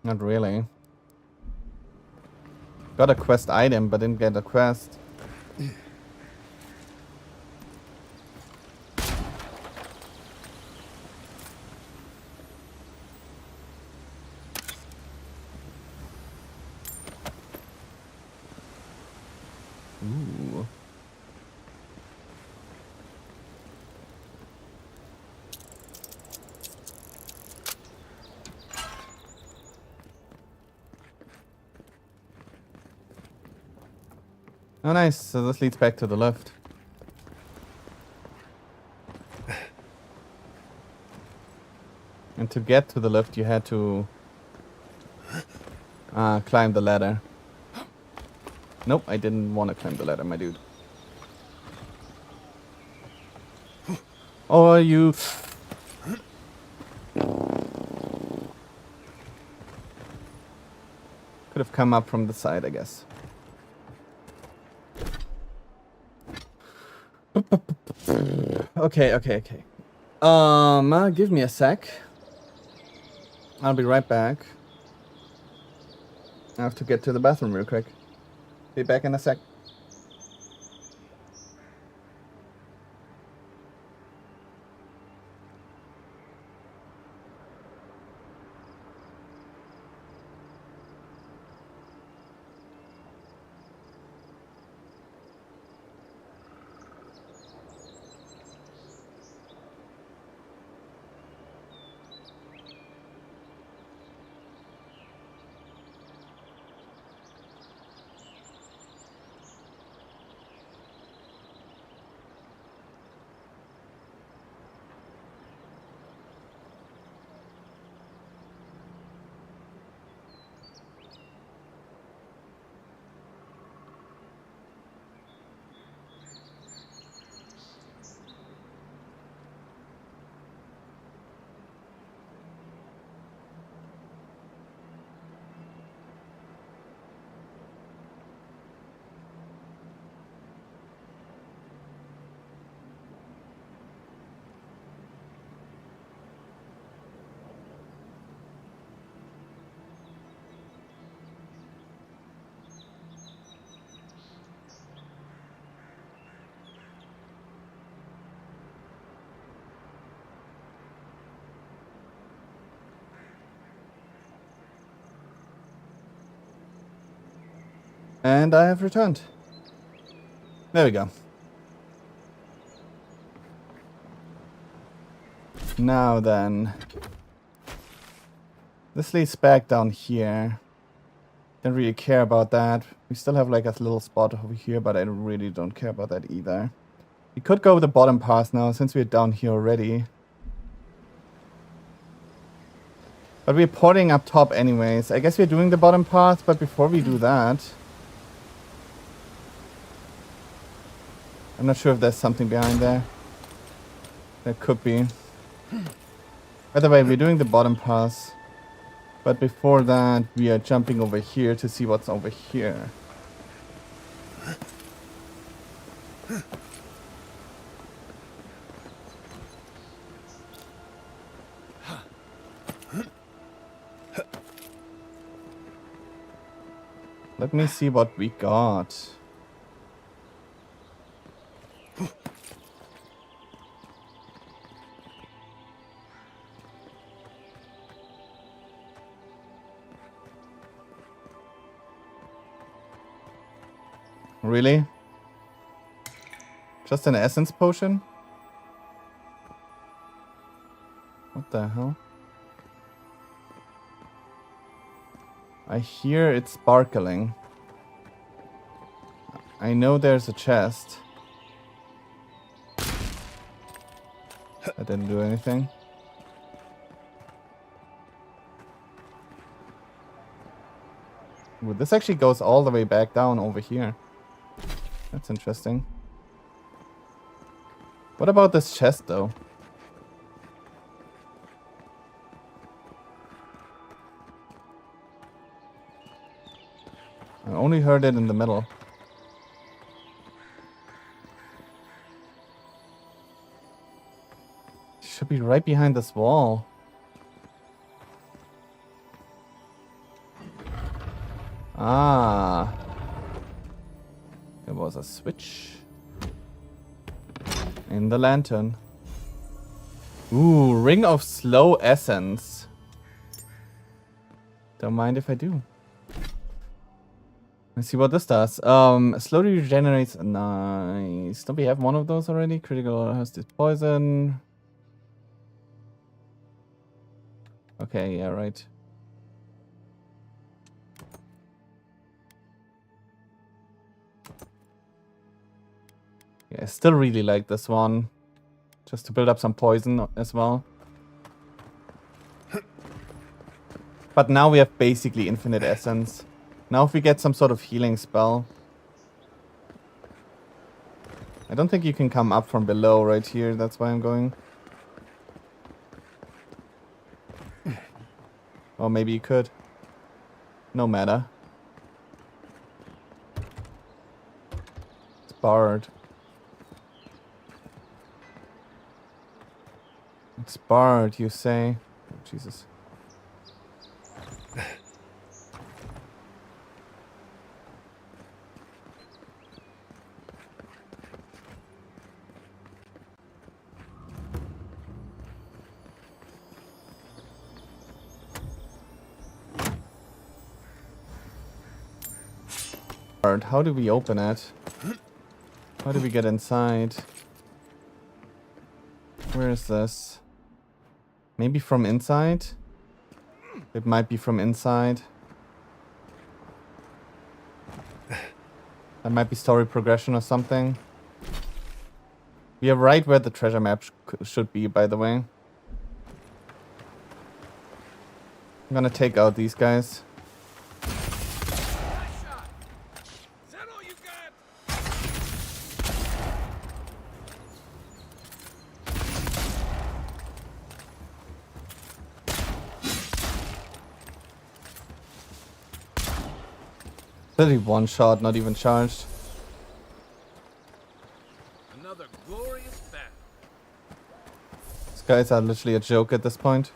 Not really. Got a quest item, but didn't get a quest. Ooh. Oh, nice. So this leads back to the left. And to get to the lift, you had to climb the ladder. Nope, I didn't want to climb the ladder, my dude. Oh, you... Could have come up from the side, I guess. Okay. Give me a sec. I'll be right back. I have to get to the bathroom real quick. Be back in a sec. And I have returned. There we go. Now then. This leads back down here. Don't really care about that. We still have like a little spot over here, but I really don't care about that either. We could go with the bottom path now, since we're down here already. But we're porting up top anyways. I guess we're doing the bottom path, but before we do that... I'm not sure if there's something behind there. There could be. By the way, we're doing the bottom pass. But before that, we are jumping over here to see what's over here. Let me see what we got. Really? Just an essence potion? What the hell? I hear it sparkling. I know there's a chest. That didn't do anything. Ooh, this actually goes all the way back down over here. That's interesting. What about this chest, though? I only heard it in the middle. Should be right behind this wall. Ah. There was a switch. In the lantern. Ooh, Ring of Slow Essence. Don't mind if I do. Let's see what this does. Slowly regenerates. Nice. Don't we have one of those already? Critical has this poison. Okay, yeah, right. Yeah, I still really like this one. Just to build up some poison as well. But now we have basically infinite essence. Now if we get some sort of healing spell. I don't think you can come up from below right here. That's why I'm going. Or maybe you could. No matter. It's barred. It's barred, you say? Oh, Jesus. How do we open it? How do we get inside? Where is this? Maybe from inside? It might be from inside. That might be story progression or something. We are right where the treasure map should be, by the way. I'm gonna take out these guys. Literally one shot, not even charged. Another glorious battle. These guys are literally a joke at this point.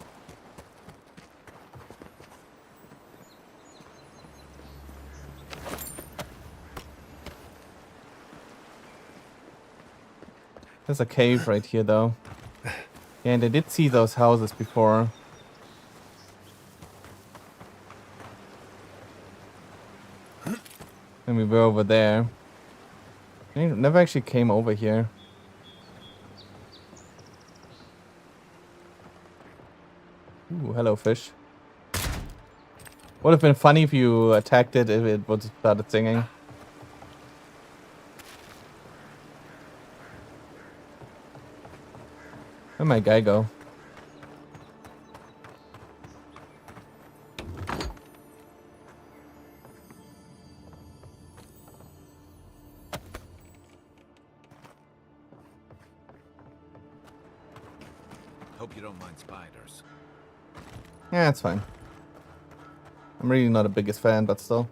There's a cave right here though. Yeah, and I did see those houses before. And we were over there. I never actually came over here. Ooh, hello fish. Would have been funny if you attacked it if it would have started singing. Where'd my guy go? Hope you don't mind spiders. Yeah, it's fine. I'm really not the biggest fan, but still.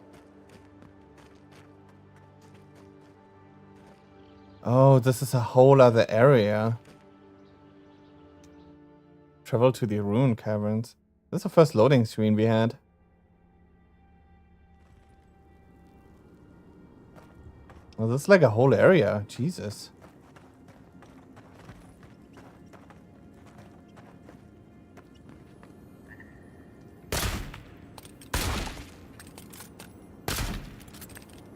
Oh, this is a whole other area. Travel to the ruin caverns. This is the first loading screen we had. Well, this is like a whole area. Jesus.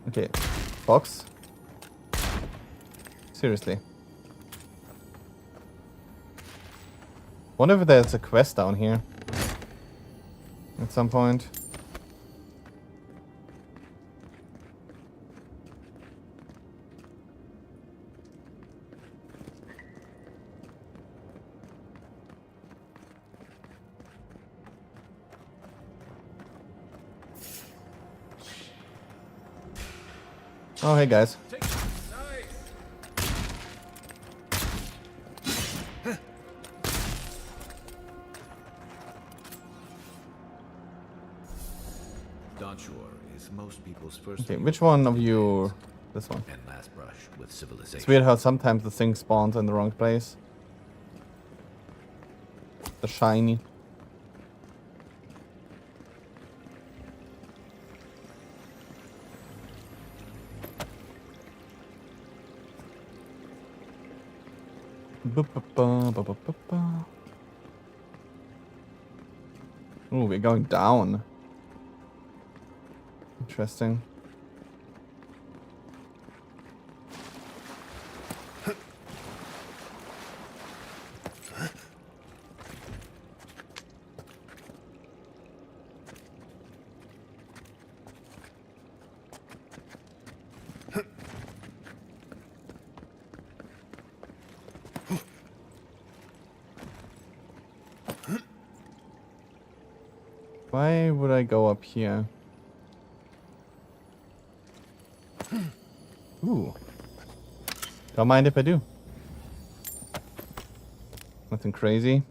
Okay, fox. Seriously. Wonder if there's a quest down here. At some point. Oh, hey guys. Dawnshore is most people's first. Okay, which one of you? This one. And last brush with civilization. It's weird how sometimes the thing spawns in the wrong place. The shiny. Oh, we're going down. Interesting. Why would I go up here? Ooh. Don't mind if I do. Nothing crazy.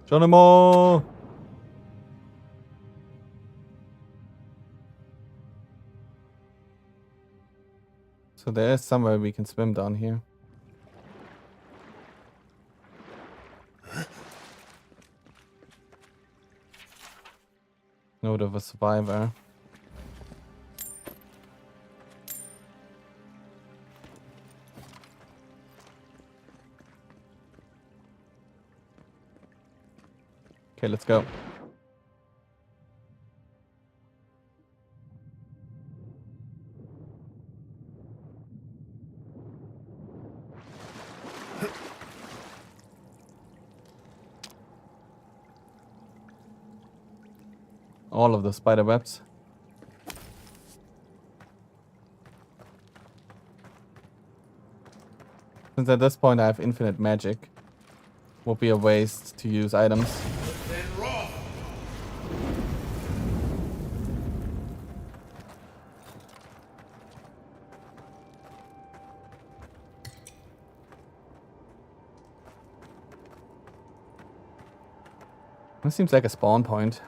Geronimo! So there is somewhere we can swim down here. Note of a survivor. Okay, let's go. All of the spider webs. Since at this point I have infinite magic, would be a waste to use items. This seems like a spawn point.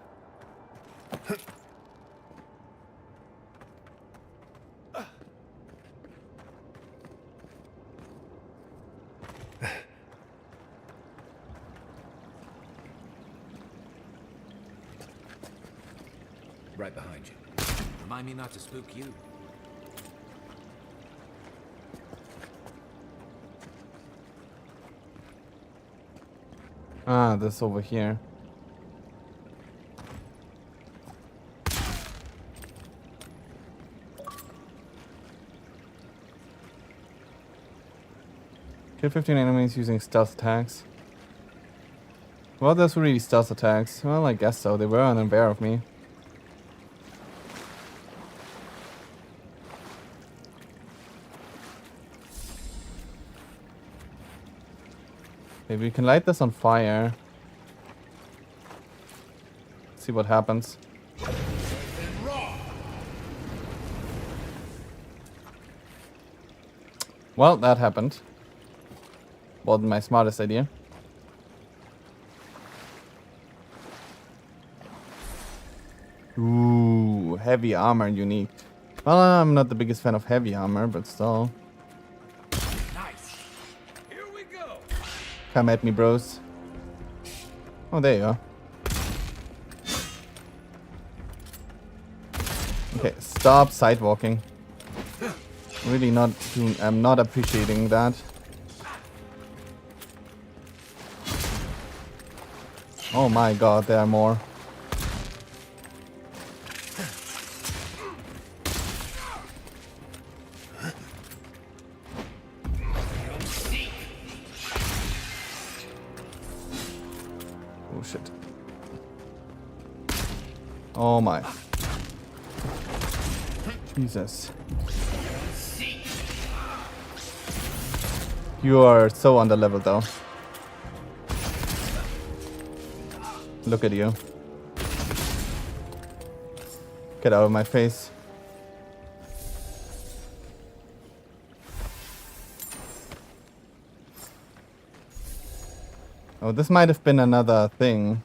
Right behind you. Remind me not to spook you. Ah, this over here. Kill 15 enemies using stealth attacks. Well, those were really stealth attacks. Well, I guess so. They were unaware of me. Maybe we can light this on fire. See what happens. Well, that happened. Wasn't my smartest idea. Ooh, heavy armor unique. Well, I'm not the biggest fan of heavy armor, but still. Nice. Here we go. Come at me, bros. Oh, there you are. Okay, stop sidewalking. Really not doing, I'm not appreciating that. Oh my god, there are more. Oh shit. Oh my. Jesus. You are so under level though. Look at you. Get out of my face. Oh, this might have been another thing.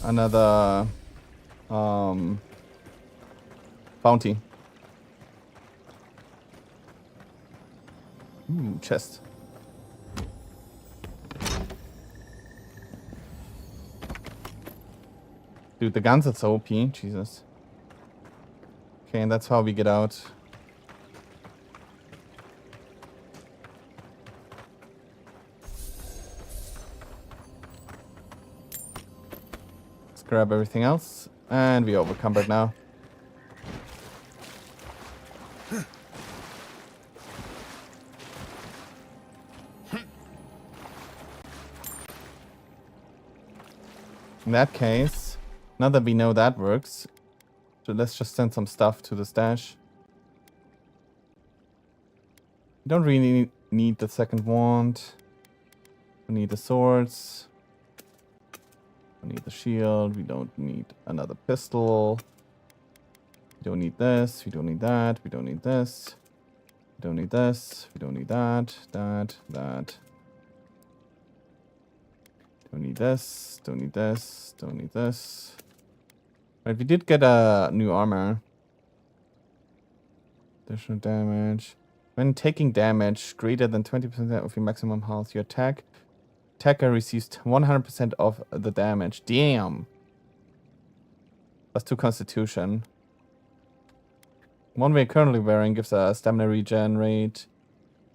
Another bounty. Ooh, chest. Dude, the guns are so OP. Jesus. Okay, and that's how we get out. Let's grab everything else. And we overcumbered now. In that case, now that we know that works, so let's just send some stuff to the stash. We don't really need the second wand. We need the swords. We need the shield. We don't need another pistol. We don't need this. We don't need that. We don't need this. We don't need this. We don't need that. That. Don't need this. Don't need this. Don't need this. Right, we did get a new armor. Additional damage. When taking damage greater than 20% of your maximum health, your attacker receives 100% of the damage. Damn. Plus 2 constitution. One we're currently wearing gives a stamina regen rate.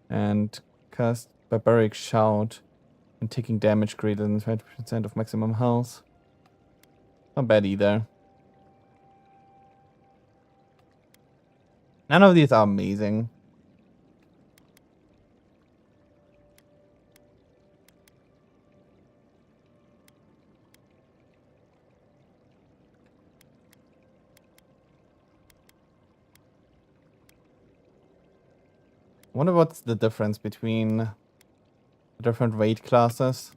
And cast barbaric shout. And taking damage greater than 20% of maximum health. Not bad either. None of these are amazing. I wonder what's the difference between the different weight classes.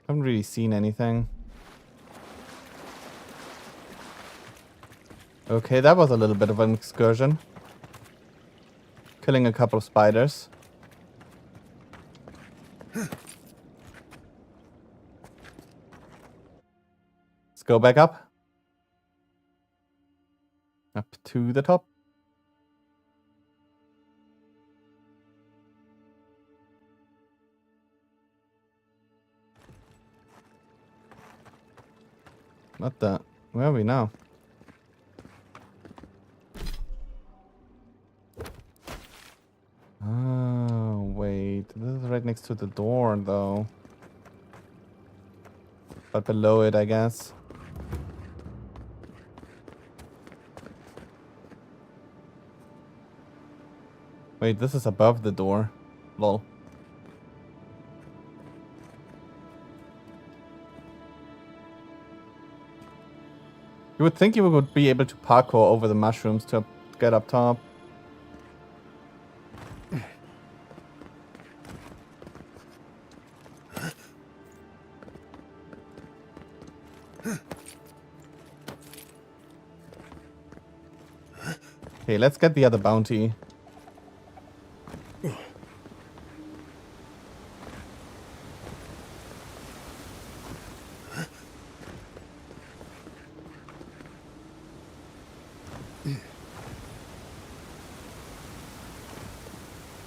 Haven't really seen anything. Okay, that was a little bit of an excursion. Killing a couple of spiders. Let's go back up. Up to the top. What the? Where are we now? Oh, wait. This is right next to the door, though. But below it, I guess. Wait, this is above the door. Lol. You would think you would be able to parkour over the mushrooms to get up top. Okay, let's get the other bounty.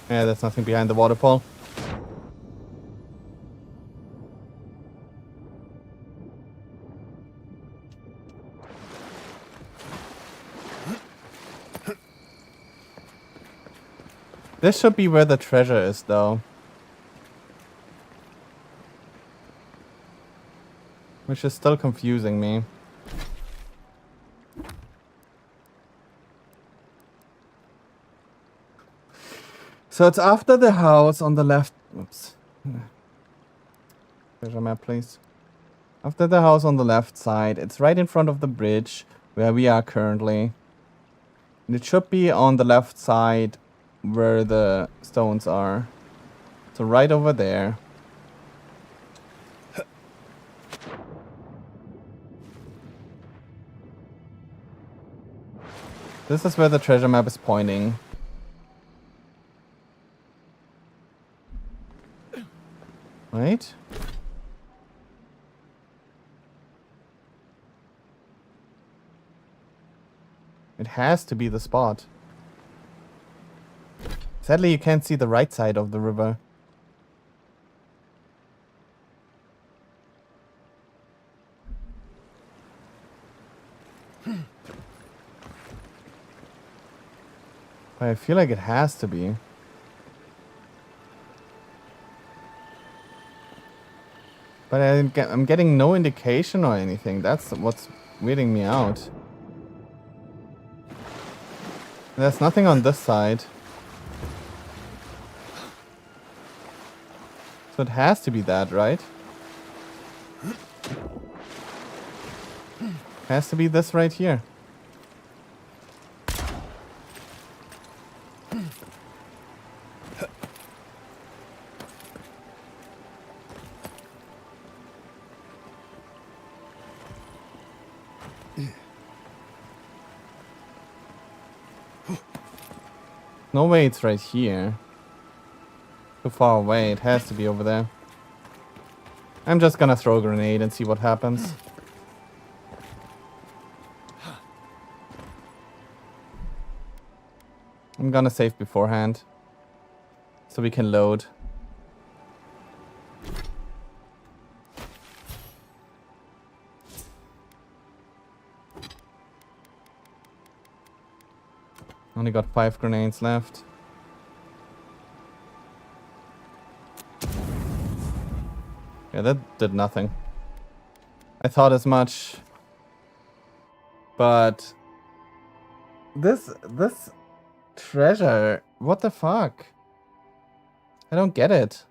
Yeah, there's nothing behind the waterfall. This should be where the treasure is, though. Which is still confusing me. So it's after the house on the left. Oops. Treasure map, please. After the house on the left side. It's right in front of the bridge where we are currently. And it should be on the left side where the stones are. So right over there. This is where the treasure map is pointing. Right? It has to be the spot. Sadly, you can't see the right side of the river. But I feel like it has to be. But I'm getting no indication or anything. That's what's weirding me out. There's nothing on this side. So it has to be that, right? Has to be this right here. No way it's right here. Too far away. It has to be over there. I'm just gonna throw a grenade and see what happens. I'm gonna save beforehand. So we can load. Only got 5 grenades left. Yeah, that did nothing. I thought as much. But this treasure, what the fuck? I don't get it.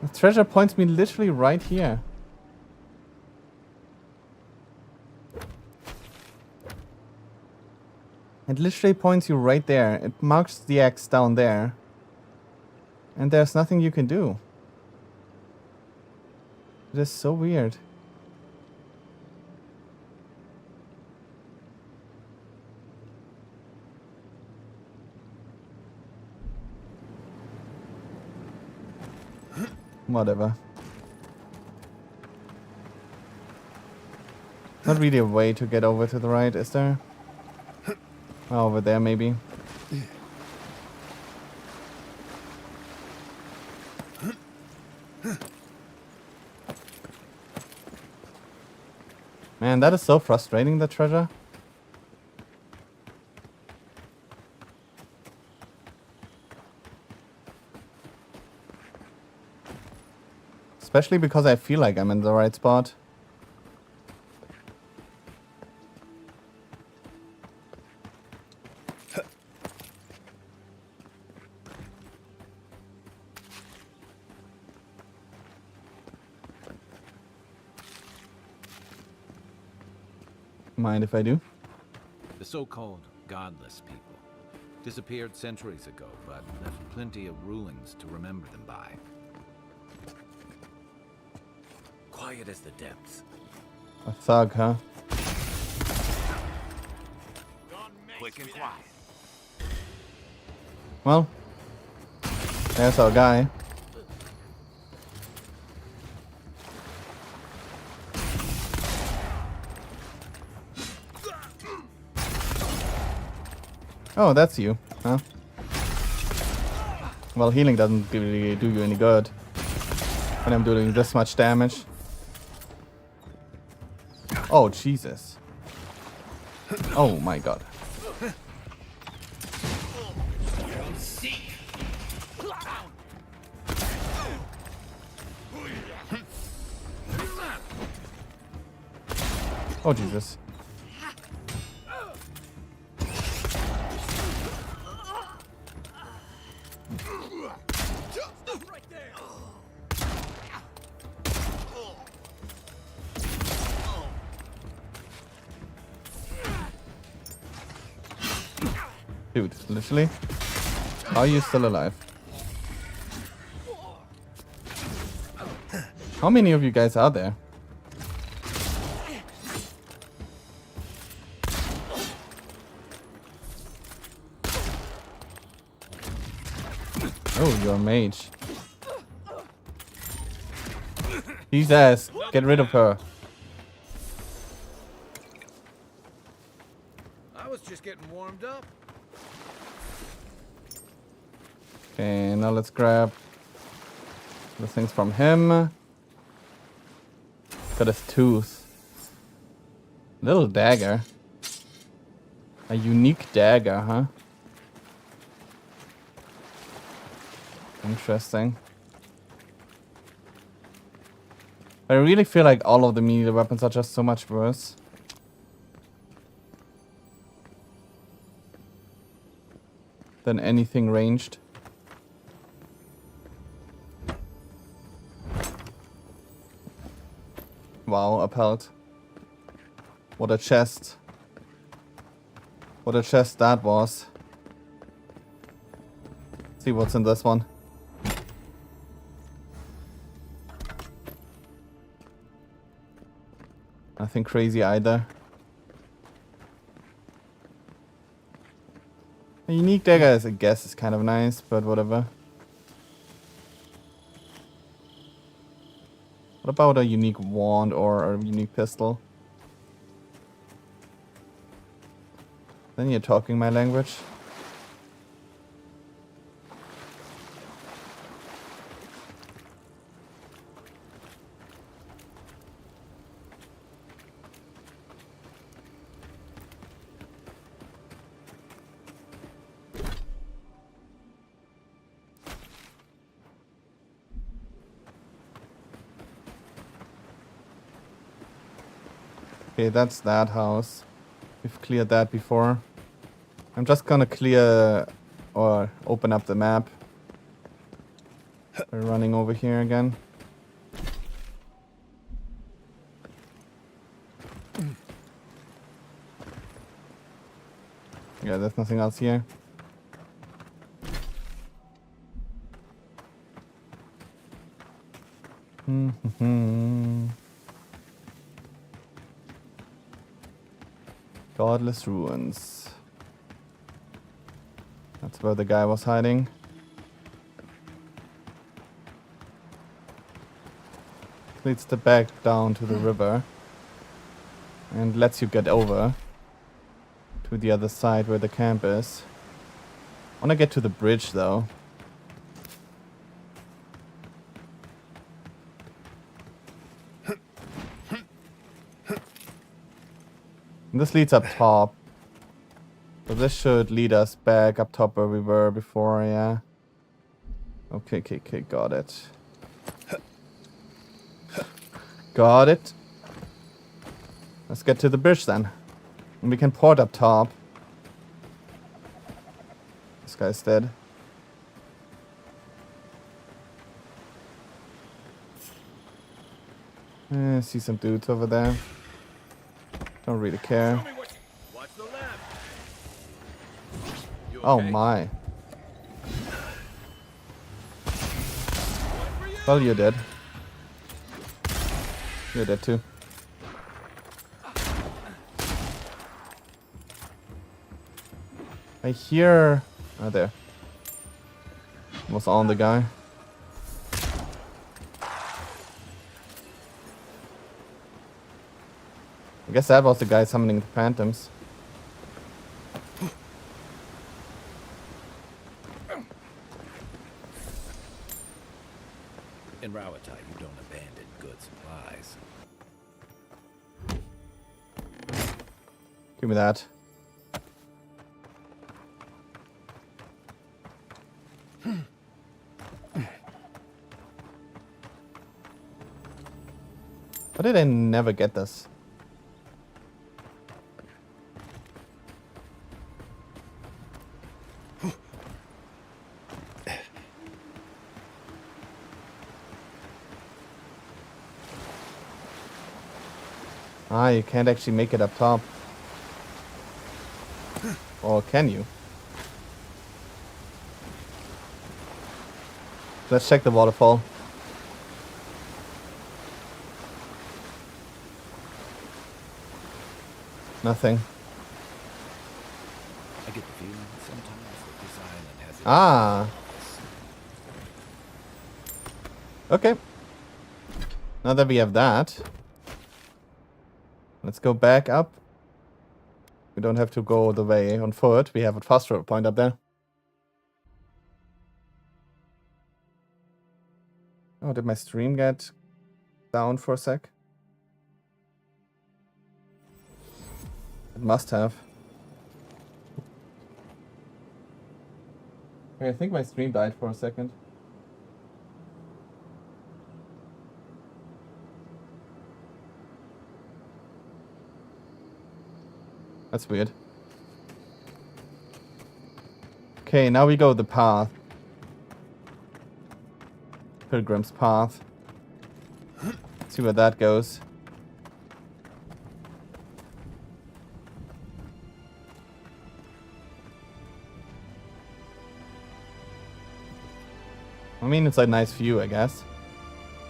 The treasure points me literally right here. It literally points you right there. It marks the X down there. And there's nothing you can do. It is so weird. Whatever. Not really a way to get over to the right, is there? Oh, over there, maybe. Man, that is so frustrating, the treasure. Especially because I feel like I'm in the right spot. Mind if I do? The so-called godless people disappeared centuries ago, but left plenty of ruins to remember them by. Quiet as the depths. A thug, huh? Quick and quiet. Well, there's our guy. Oh, that's you, huh? Well, healing doesn't really do you any good when I'm doing this much damage. Oh, Jesus. Oh my god. Oh, Jesus. Dude, literally? How are you still alive? How many of you guys are there? Oh, you're a mage. Jesus, get rid of her. I was just getting warmed up. Okay, now let's grab the things from him. Got his tooth. Little dagger. A unique dagger, huh? Interesting. I really feel like all of the melee weapons are just so much worse. Than anything ranged. Wow, upheld. What a chest. What a chest that was. Let's see what's in this one. Nothing crazy either. A unique dagger, I guess, is kind of nice, but whatever. What about a unique wand or a unique pistol? Then you're talking my language. Okay, that's that house. We've cleared that before. I'm just gonna clear or open up the map. We're running over here again. Yeah, there's nothing else here. Godless ruins. That's where the guy was hiding. Leads the back down to the river. And lets you get over to the other side where the camp is. I wanna get to the bridge though. And this leads up top. So this should lead us back up top where we were before, yeah. Okay, got it. Got it. Let's get to the bridge then. And we can port up top. This guy's dead. I see some dudes over there. Don't really care. Watch the left. You Oh okay? my. Well, you're dead. You're dead too. I hear... Oh, there. Was on the guy. I guess that was the guy summoning the phantoms. In Rowata, you don't abandon good supplies. Give me that. Why did I never get this? Ah, you can't actually make it up top. Or can you? Let's check the waterfall. Nothing. I get the feeling sometimes that this island has its Ah. Okay. Now that we have that, let's go back up. We don't have to go the way on foot. We have a fast travel point up there. Oh, did my stream get down for a sec? It must have. Okay, I think my stream died for a second. That's weird. Okay, now we go the path. Pilgrim's Path. See where that goes. I mean, it's a nice view, I guess.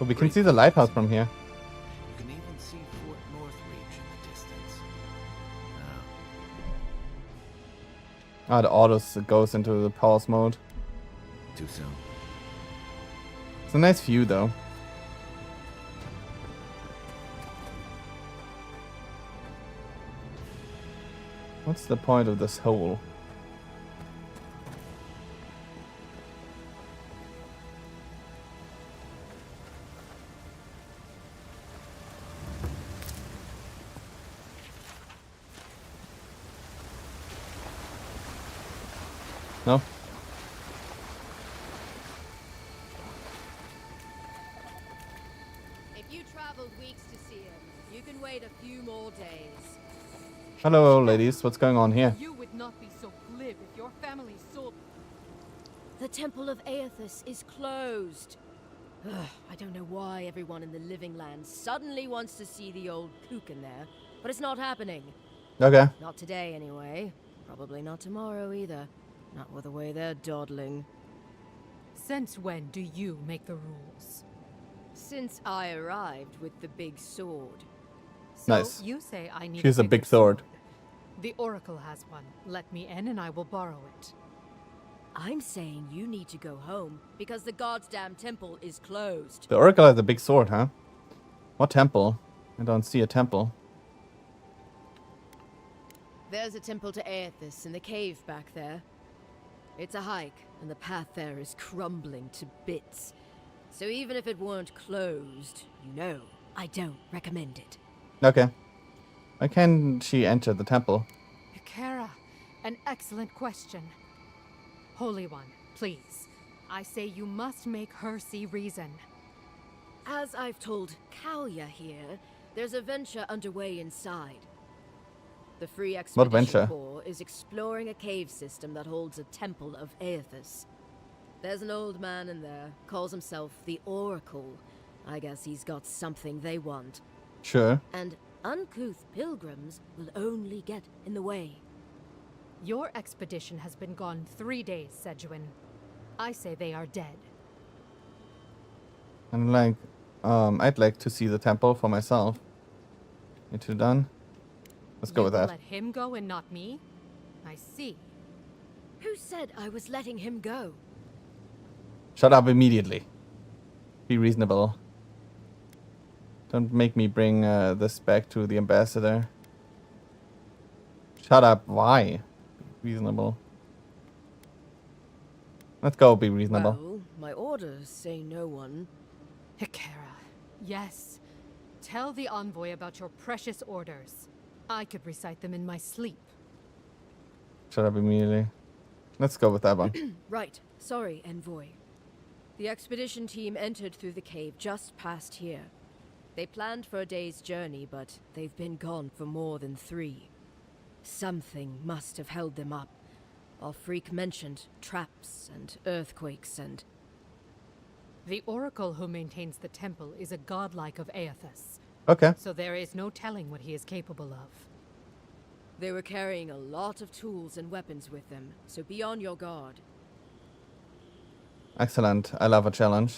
But we can see the lighthouse from here. You can even see Fort Northreach in the distance. Ah, the autos goes into the pause mode. Too soon. It's a nice view, though. What's the point of this hole? No? If you traveled weeks to see him, you can wait a few more days. Hello, ladies. What's going on here? You would not be so glib if your family saw. The Temple of Aethys is closed. Ugh, I don't know why everyone in the Living Land suddenly wants to see the old kook in there, but it's not happening. Okay. Not today, anyway. Probably not tomorrow either. Not with the way they're dawdling. Since when do you make the rules? Since I arrived with the big sword. So Nice. you say I need She's a big bigger sword. The Oracle has one. Let me in and I will borrow it. I'm saying you need to go home because the goddamn temple is closed. The Oracle has a big sword, huh? What temple? I don't see a temple. There's a temple to Aethys in the cave back there. It's a hike, and the path there is crumbling to bits. So even if it weren't closed, you know, I don't recommend it. Okay. Why can't she enter the temple? Eora, an excellent question. Holy One, please. I say you must make her see reason. As I've told Kalya here, there's a venture underway inside. The Free What venture? Expedition Corps is exploring a cave system that holds a temple of Aethys. There's an old man in there, calls himself the Oracle. I guess he's got something they want. Sure. And uncouth pilgrims will only get in the way. Your expedition has been gone 3 days, Sejuin. I say they are dead. And like, I'd like to see the temple for myself. You two done? Let's go with will that. Let him go and not me? I see. Who said I was letting him go? Shut up immediately. Be reasonable. Don't make me bring this back to the ambassador. Shut up. Why? Be reasonable. Let's go be reasonable. Well, my orders say no one. Eora, yes. Tell the envoy about your precious orders. I could recite them in my sleep. Shut up immediately. Let's go with that one. Right. Sorry, envoy. The expedition team entered through the cave just past here. They planned for a day's journey, but they've been gone for more than 3. Something must have held them up. Our freak mentioned traps and earthquakes and... The oracle who maintains the temple is a godlike of Aethys. Okay. So there is no telling what he is capable of. They were carrying a lot of tools and weapons with them, so be on your guard. Excellent. I love a challenge.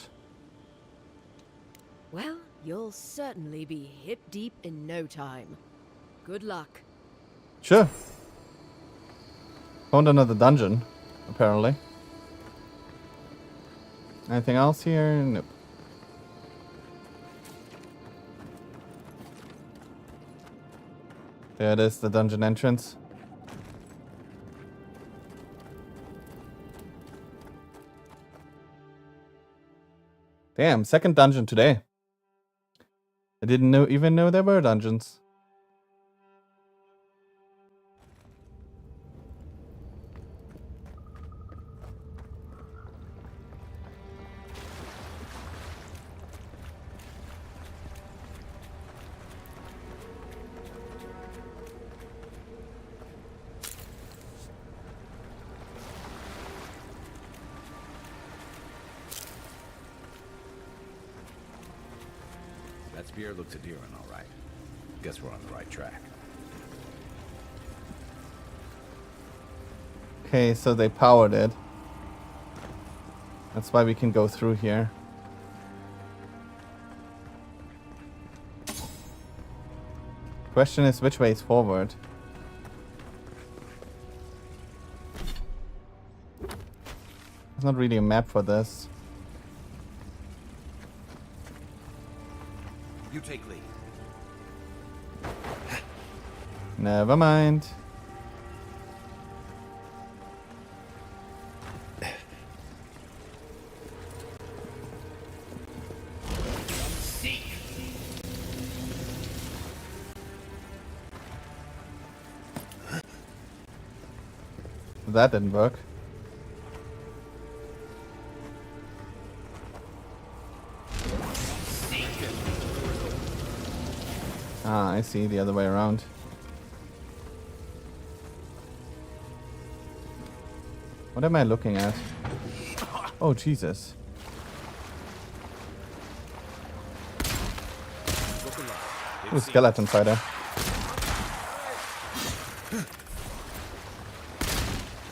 Well, you'll certainly be hip deep in no time. Good luck. Sure. Found another dungeon, apparently. Anything else here? Nope. There it is, the dungeon entrance. Damn, second dungeon today. I didn't even know there were dungeons. That spear looks adherent, all right. Guess we're on the right track. Okay, so they powered it. That's why we can go through here. Question is, which way is forward? There's not really a map for this. You take lead. Never mind. That didn't work. Ah, I see, the other way around. What am I looking at? Oh, Jesus. Ooh, skeleton fighter.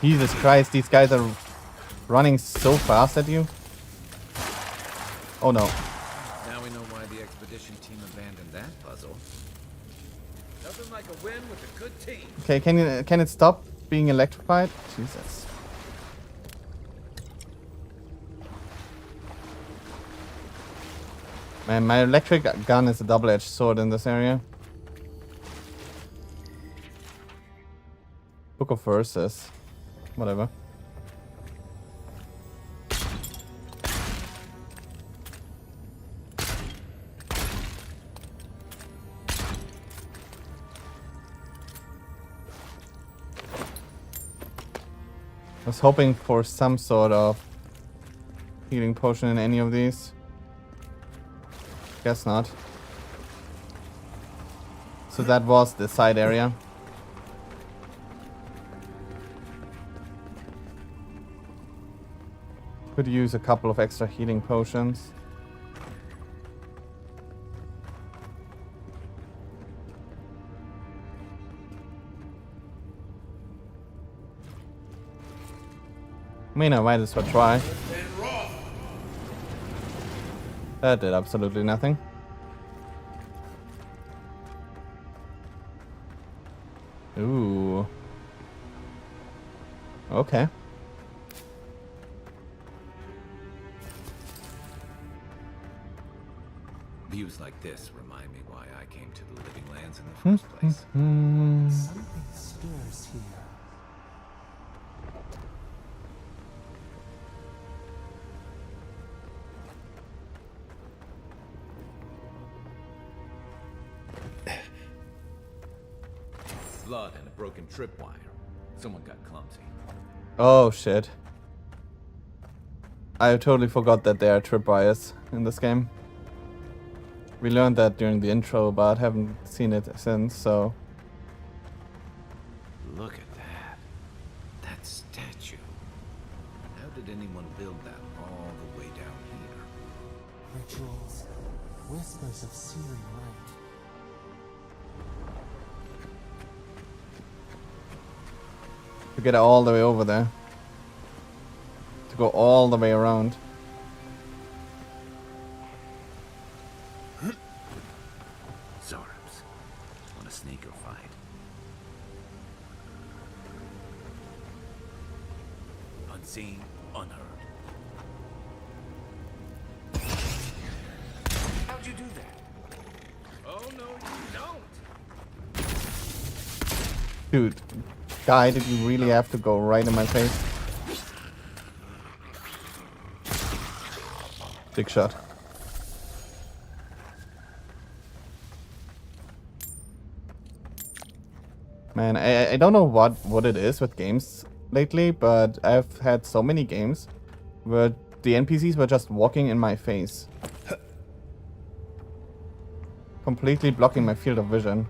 Jesus Christ, these guys are running so fast at you. Oh no. Now we know why the expedition team abandoned that puzzle. Nothing like a win with a good team. Okay, can it stop being electrified? Jesus. Man, my electric gun is a double-edged sword in this area. Book of Verses. Whatever. was hoping for some sort of healing potion in any of these. Guess not. So that was the side area. Could use a couple of extra healing potions. I mean, I might as well try. That did absolutely nothing. Ooh. Okay. Views like this remind me why I came to the Living Lands in the first place. Something stirs here. Blood and a broken tripwire. Someone got clumsy. Oh shit. I totally forgot that there are tripwires in this game. We learned that during the intro, but haven't seen it since, so... Look at that. That statue. How did anyone build that all the way down here? Rituals, whispers of searing light. To get all the way over there. To go all the way around. Zorps. Want a sneaker fight? Unseen, unheard. How'd you do that? Oh no, you don't! Dude, guy, did you really have to go right in my face? Big shot. Man, I don't know what it is with games lately, but I've had so many games where the NPCs were just walking in my face. Completely blocking my field of vision.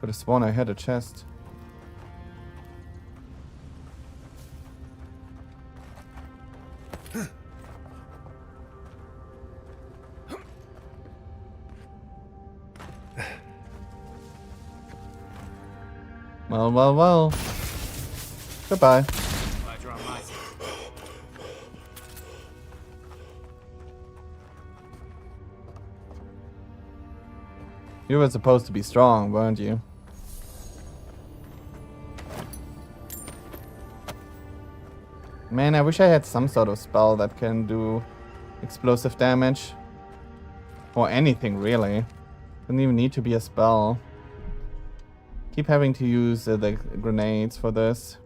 Could have sworn I had a chest. Well. Goodbye. Glad you're on my side. You were supposed to be strong, weren't you? Man, I wish I had some sort of spell that can do explosive damage. Or anything, really. Doesn't even need to be a spell. Keep having to use the grenades for this.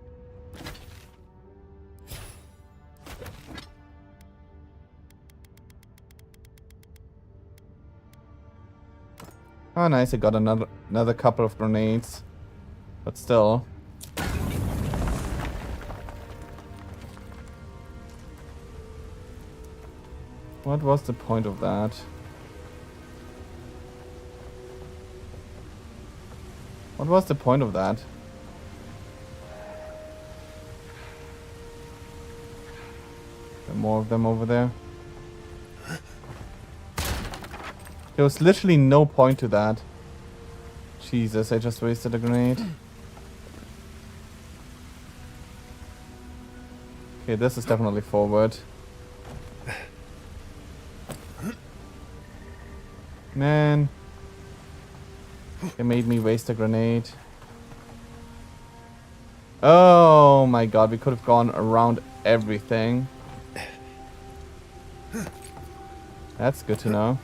Oh nice, I got another couple of grenades. But still. What was the point of that? What was the point of that? There are more of them over there. There was literally no point to that. Jesus, I just wasted a grenade. Okay, this is definitely forward. Man. They made me waste a grenade. Oh my god, we could have gone around everything. That's good to know.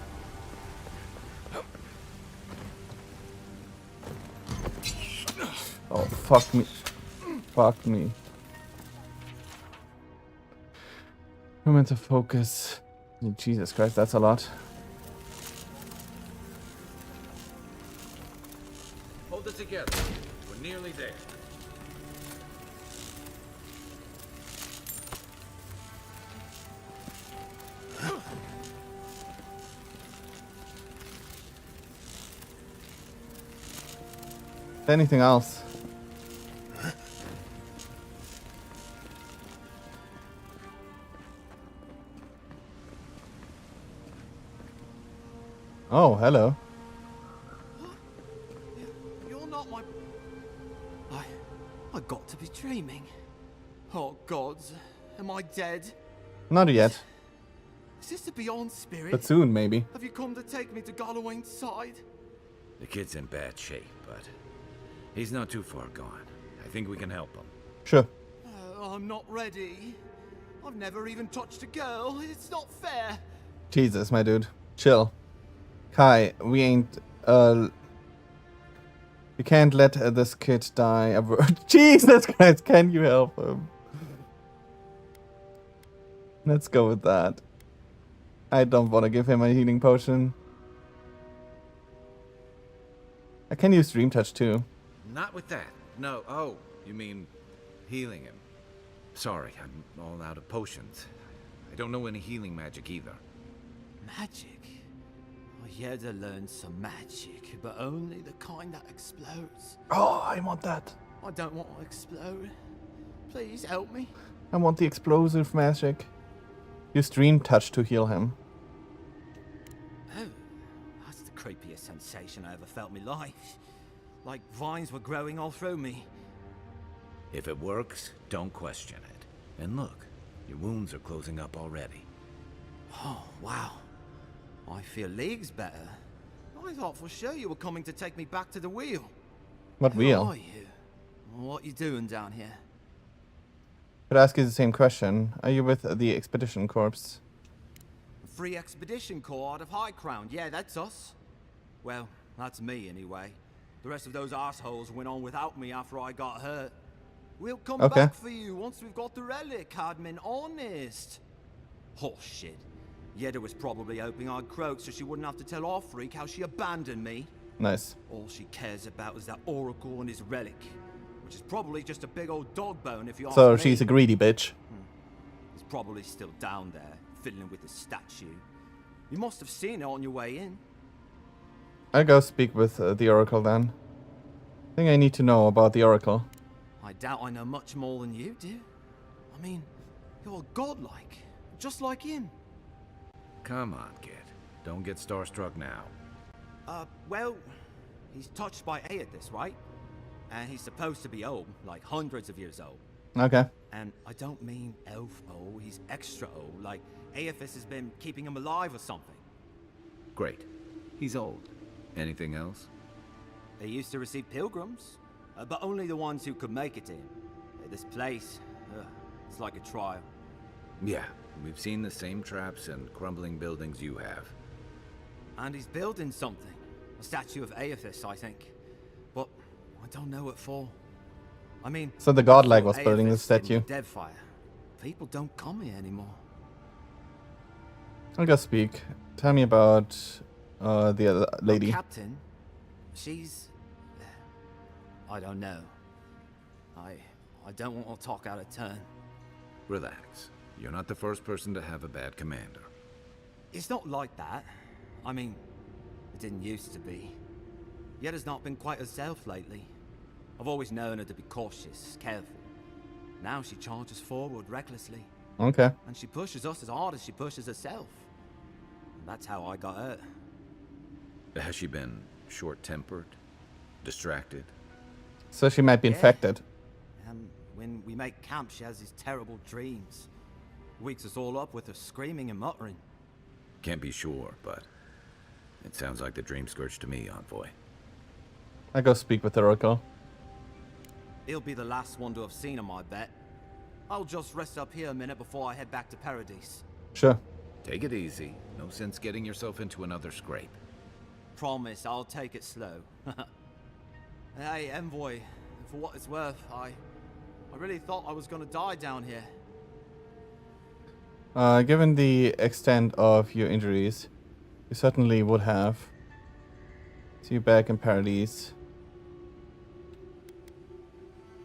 Oh, fuck me. Fuck me. Moment of focus. Jesus Christ, that's a lot. Hold it together. We're nearly there. Anything else? Oh, hello. You're not my... I got to be dreaming. Oh, gods. Am I dead? Not yet, Is this the Beyond Spirit? but soon maybe. Have you come to take me to Galloway's side? The kid's in bad shape, but he's not too far gone. I think we can help him. Sure. I'm not ready. I've never even touched a girl. It's not fair. Jesus, my dude. Chill. Kai, we ain't, you can't let this kid die. Jesus Christ, can you help him? Let's go with that. I don't want to give him a healing potion. I can use Dream Touch too. Not with that. No. Oh, you mean healing him. Sorry, I'm all out of potions. I don't know any healing magic either. Magic? I had to learn some magic, but only the kind that explodes. Oh, I want that. I don't want to explode. Please help me. I want the explosive magic. Use Dream Touch to heal him. Oh, that's the creepiest sensation I ever felt in my life. Like vines were growing all through me. If it works, don't question it. And look, your wounds are closing up already. Oh, wow. I feel leagues better. I thought for sure you were coming to take me back to the wheel. What Who wheel? are you? What you doing down here? Could ask you the same question. Are you with the Expedition Corps? Free Expedition Corps out of High Crown. Yeah, that's us. Well, that's me anyway. The rest of those assholes went on without me after I got hurt. We'll come back for you once we've got the relic, Admin. Honest. Oh, shit. Yeda was probably hoping I'd croak so she wouldn't have to tell our freak how she abandoned me. Nice. All she cares about is that Oracle and his relic, which is probably just a big old dog bone if you ask me. So she's a greedy bitch. It's probably still down there, fiddling with the statue. You must have seen it on your way in. I'll go speak with the Oracle then. I think I need to know about the Oracle. I doubt I know much more than you do. I mean, you're godlike, just like him. Come on, kid. Don't get starstruck now. Well, he's touched by Aethys, right? And he's supposed to be old, like hundreds of years old. Okay. And I don't mean elf old, he's extra old, like Aethys has been keeping him alive or something. Great. He's old. Anything else? They used to receive pilgrims, but only the ones who could make it to him. This place, it's like a trial. Yeah, we've seen the same traps and crumbling buildings you have. And he's building something. A statue of Aethys, I think. But I don't know what for. I mean... So the godlike was building the statue. Deadfire. People don't come here anymore. I'll go speak. Tell me about the other lady. Our captain, she's... I don't know. I don't want to talk out of turn. Relax. You're not the first person to have a bad commander. It's not like that. I mean, it didn't used to be. Yeda's not been quite herself lately. I've always known her to be cautious, careful. Now she charges forward recklessly. Okay. And she pushes us as hard as she pushes herself. And that's how I got hurt. Has she been short-tempered? Distracted? So she might be infected. When we make camp, she has these terrible dreams. Wakes us all up with her screaming and muttering. Can't be sure, but it sounds like the dream scourge to me, Envoy. I go speak with the Oracle. He'll be the last one to have seen him, I bet. I'll just rest up here a minute before I head back to Paradise. Sure. Take it easy. No sense getting yourself into another scrape. Promise, I'll take it slow. Hey, Envoy, for what it's worth, I really thought I was gonna die down here. Given the extent of your injuries, you certainly would have. See you back in Paradise.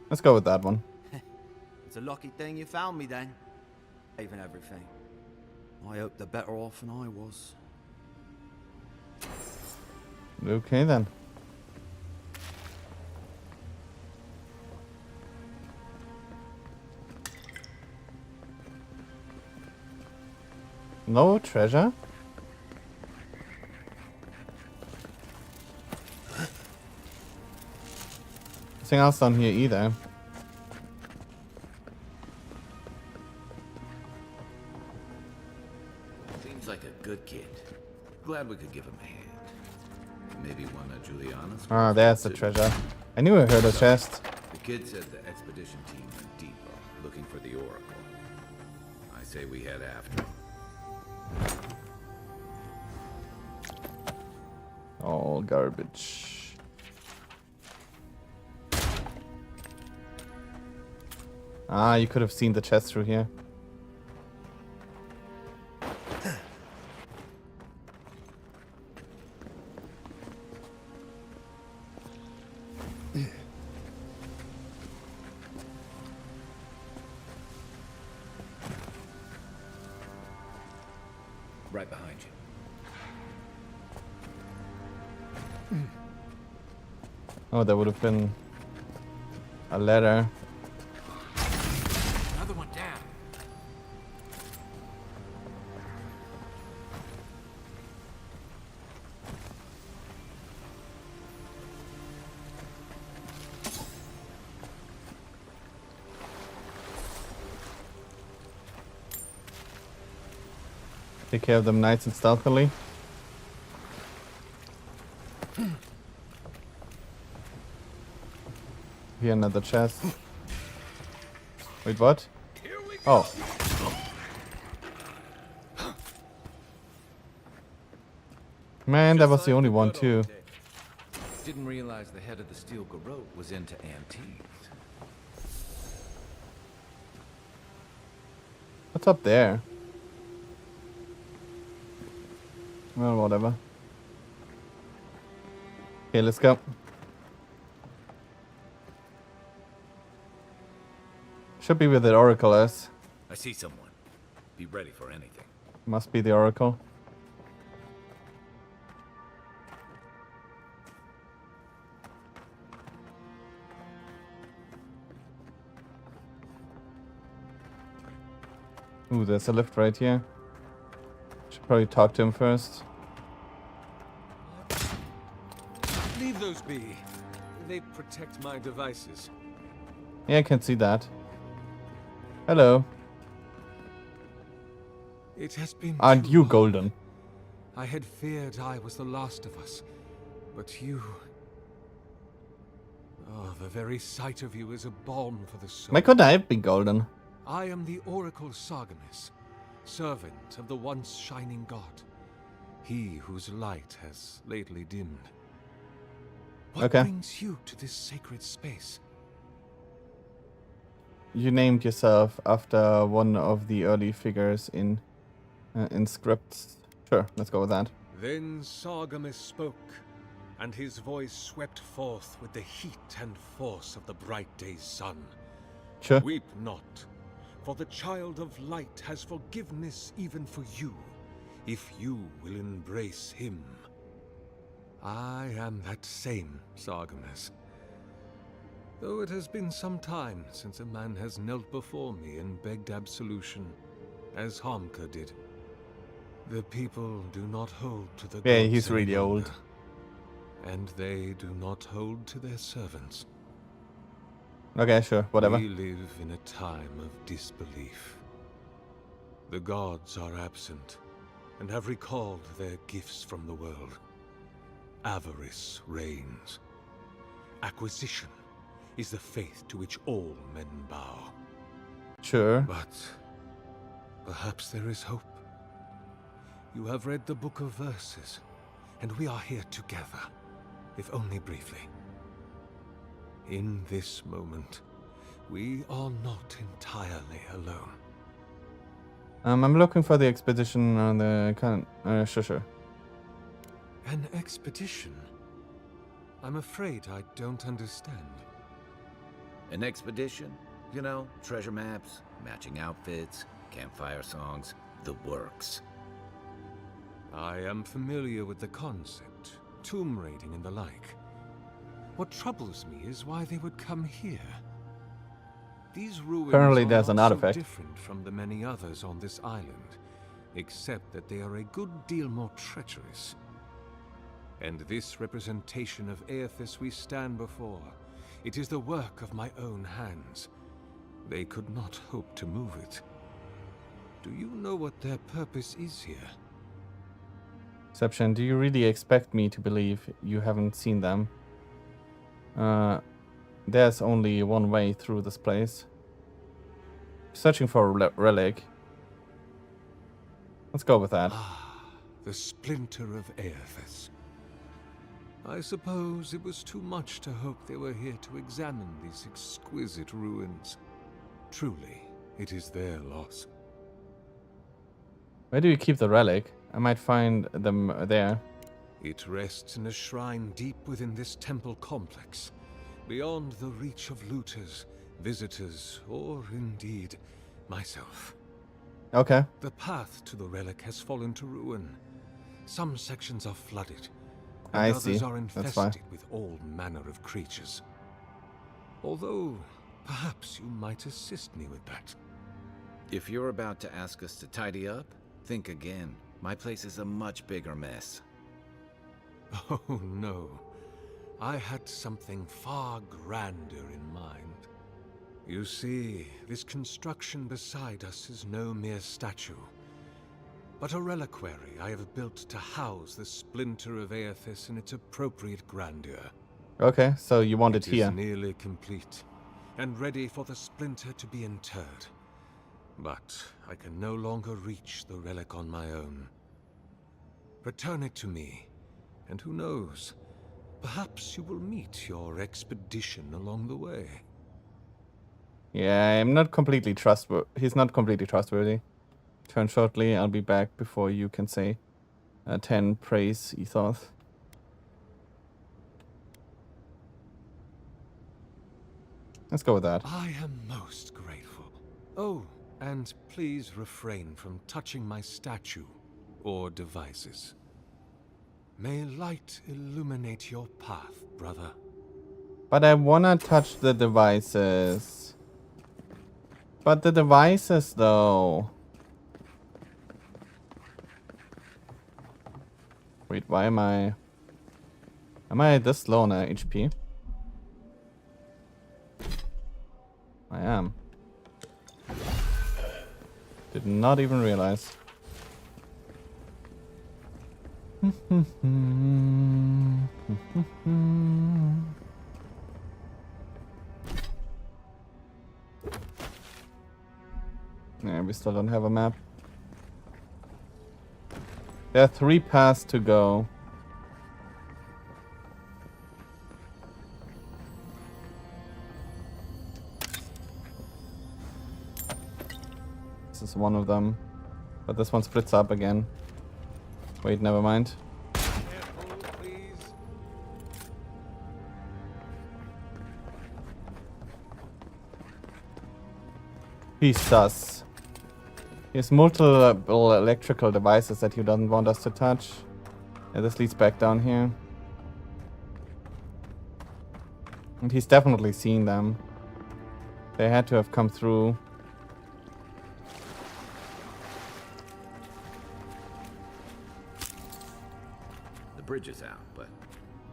Let's go with that one. It's a lucky thing you found me then. Even everything. I hope they're better off than I was. Okay then. No treasure? Nothing else down here either. Seems like a good kid. Glad we could give him a hand. Maybe one of Juliana's. Ah, there's the treasure. I knew I heard a chest. The kid said the expedition team went deeper, looking for the Oracle. I say we head after him. All garbage. Ah, you could have seen the chest through here. Right behind you. Oh, there would have been a ladder. Another one down. Take care of them nice and stealthily. Here another chest. Wait, what? Oh. Man, that was the only one too. Didn't realize the head of the steel garrote was into antiques. What's up there? Well, whatever. Okay, let's go. Should be where the Oracle is. I see someone. Be ready for anything. Must be the Oracle. Ooh, there's a lift right here. Should probably talk to him first. Leave those be. They protect my devices. Yeah, I can see that. Hello. It has been Aren't too you long. golden? I had feared I was the last of us, but you... Oh, the very sight of you is a balm for the soul. Why couldn't I have been golden? I am the Oracle Sargemus, servant of the once shining god. He whose light has lately dimmed. What brings you to this sacred space? You named yourself after one of the early figures in scripts. Sure, let's go with that. Then Sargemus spoke, and his voice swept forth with the heat and force of the bright day's sun. Sure. Weep not, for the child of light has forgiveness even for you, if you will embrace him. I am that same Sargemus. Though it has been some time since a man has knelt before me and begged absolution, as Harmka did. The people do not hold to the Yeah, gods he's really any longer, old. and they do not hold to their servants. Okay, sure, whatever. We live in a time of disbelief. The gods are absent, and have recalled their gifts from the world. Avarice reigns. Acquisition is the faith to which all men bow. Sure. But perhaps there is hope. You have read the Book of Verses, and we are here together, if only briefly. In this moment, we are not entirely alone. I'm looking for the expedition on the sure. An expedition? I'm afraid I don't understand. An expedition? You know, treasure maps, matching outfits, campfire songs, the works. I am familiar with the concept, tomb raiding and the like. What troubles me is why they would come here. These ruins Apparently are there's an not so artifact. different from the many others on this island, except that they are a good deal more treacherous. And this representation of Eothas we stand before, it is the work of my own hands. They could not hope to move it. Do you know what their purpose is here? Exception, do you really expect me to believe you haven't seen them? There's only one way through this place. Searching for a relic. Let's go with that. Ah, the splinter of Eothas. I suppose it was too much to hope they were here to examine these exquisite ruins. Truly, it is their loss. Where do you keep the relic? I might find them there. It rests in a shrine deep within this temple complex, beyond the reach of looters, visitors, or indeed, myself. Okay. The path to the relic has fallen to ruin. Some sections are flooded, and I others see. are That's fine. infested with all manner of creatures. Although, perhaps you might assist me with that. If you're about to ask us to tidy up, think again. My place is a much bigger mess. Oh no, I had something far grander in mind. You see, this construction beside us is no mere statue, but a reliquary I have built to house the splinter of Eothas in its appropriate grandeur. Okay, so you want it It here. is nearly complete, and ready for the splinter to be interred. But I can no longer reach the relic on my own. Return it to me, and who knows, perhaps you will meet your expedition along the way. Yeah, I'm not completely trustworthy. He's not completely trustworthy. Turn shortly. I'll be back before you can say 10 praise ethos. Let's go with that. I am most grateful. Oh, and please refrain from touching my statue or devices. May light illuminate your path, brother. But I wanna touch the devices. But the devices, though. Wait, why am I... Am I this low on HP? I am. Did not even realize. Yeah, we still don't have a map. There are 3 paths to go. This is one of them. But this one splits up again. Wait, never mind. Careful, please. He's sus. He has multiple electrical devices that he doesn't want us to touch. Yeah, this leads back down here. And he's definitely seen them. They had to have come through. The bridge is out, but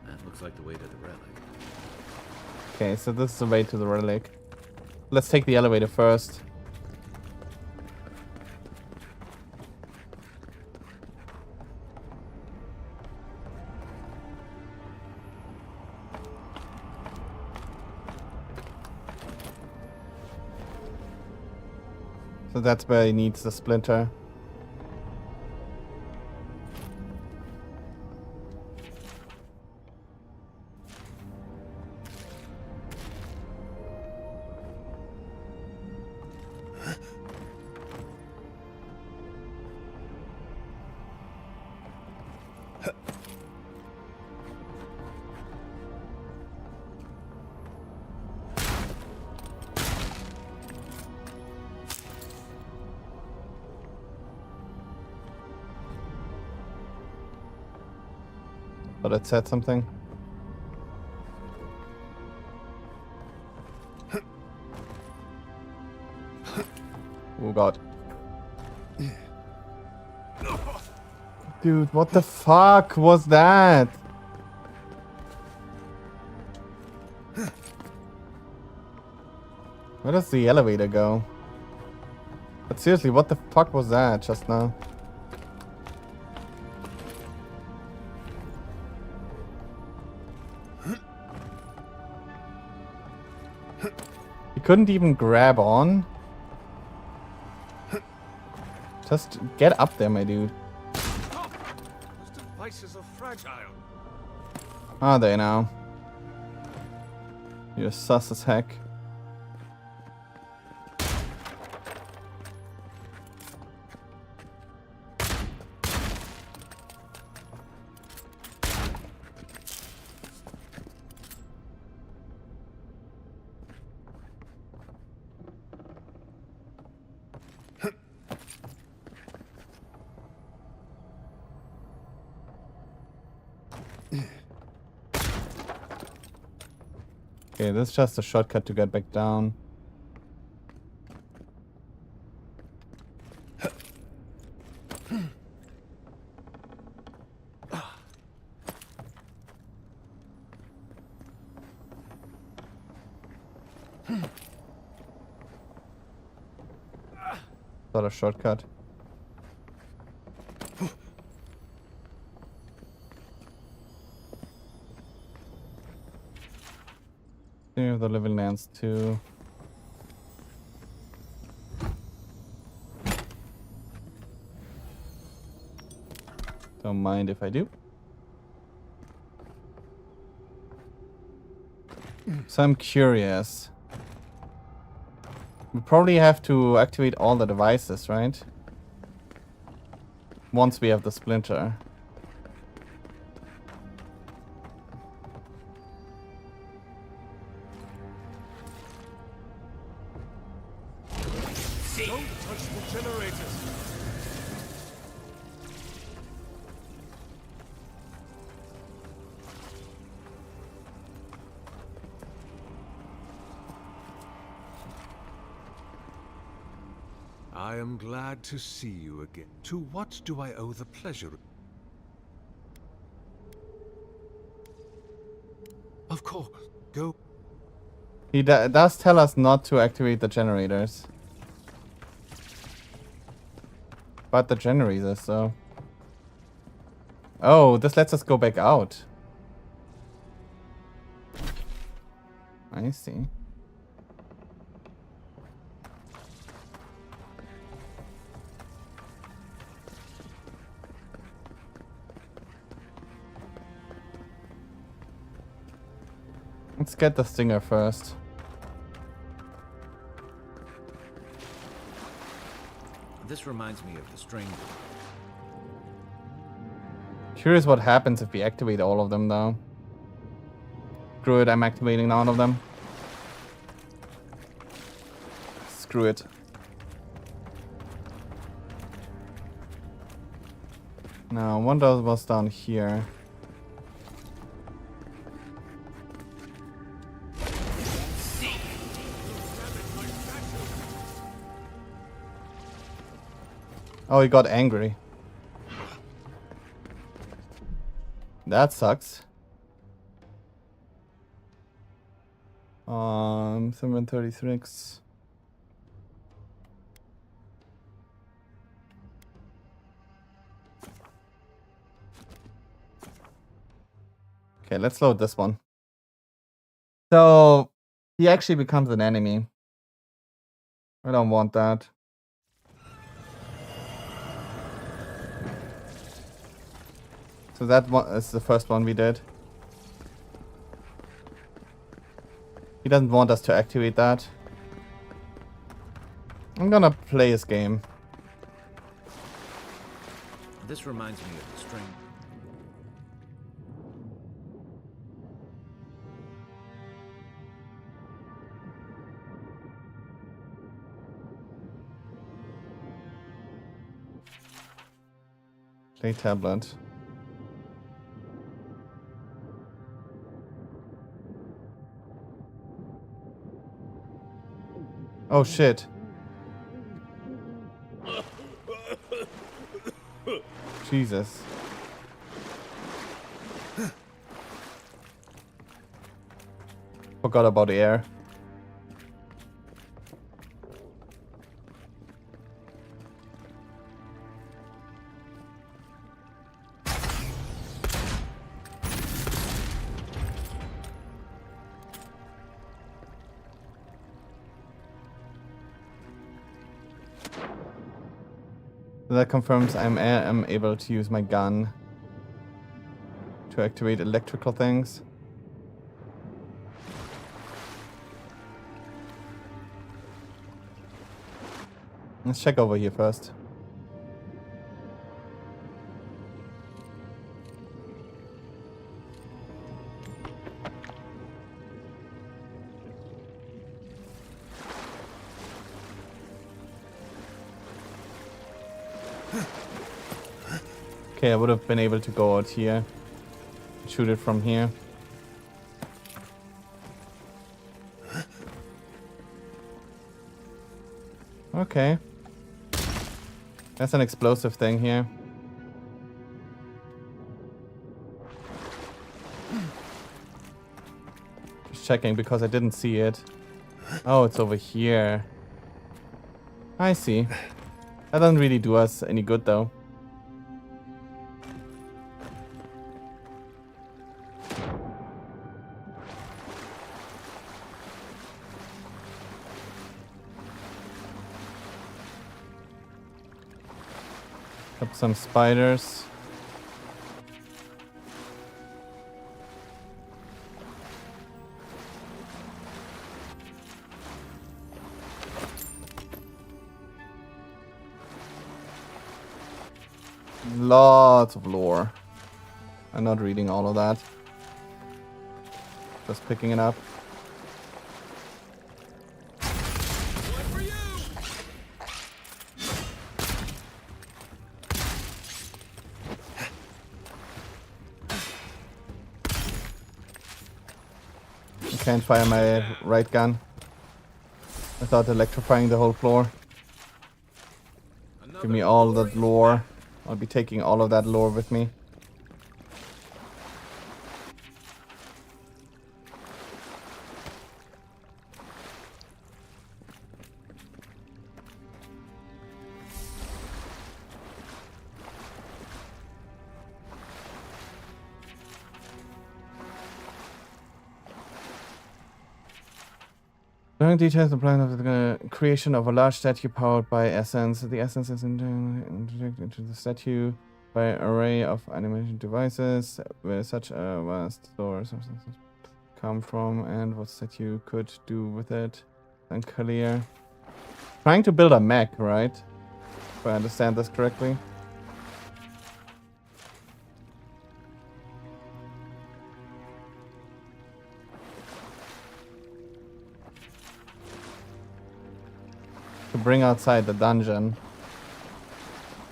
that looks like the way to the relic. Okay, so this is the way to the relic. Let's take the elevator first. So that's where he needs the splinter. But it said something. Oh god. Dude, what the fuck was that? Where does the elevator go? But seriously, what the fuck was that just now? You couldn't even grab on? Just get up there, my dude. Those devices are fragile. Are they now? You're sus as heck. Okay, this is just a shortcut to get back down. Not a shortcut. Here, the living lands too. Don't mind if I do. So I'm curious. We probably have to activate all the devices, right? Once we have the splinter. Don't touch the generators. I am glad to see you again. To what do I owe the pleasure? Of course, go. He does tell us not to activate the generators. But the generators, though. Oh, this lets us go back out. I see. Let's get the stinger first. This reminds me of the string. Curious what happens if we activate all of them, though. Screw it, I'm activating all of them. Screw it. Now, one was down here. Oh, he got angry. That sucks. 736. Okay, let's load this one. So, he actually becomes an enemy. I don't want that. So that one is the first one we did. He doesn't want us to activate that. I'm gonna play his game. This reminds me of the string. Play tablet. Oh shit. Jesus. Forgot about the air. That confirms I am able to use my gun to activate electrical things. Let's check over here first. Okay, I would have been able to go out here, shoot it from here. Okay. That's an explosive thing here. Just checking because I didn't see it. Oh, it's over here. I see. That doesn't really do us any good though. Up some spiders. Lots of lore. I'm not reading all of that. Just picking it up. Can't fire my right gun without electrifying the whole floor. Give me all that lore. I'll be taking all of that lore with me. Learning details the plan of the creation of a large statue powered by essence. The essence is injected into the statue by an array of animation devices where such a vast store of substances come from and what statue could do with it. Unclear. Trying to build a mech, right? If I understand this correctly. To bring outside the dungeon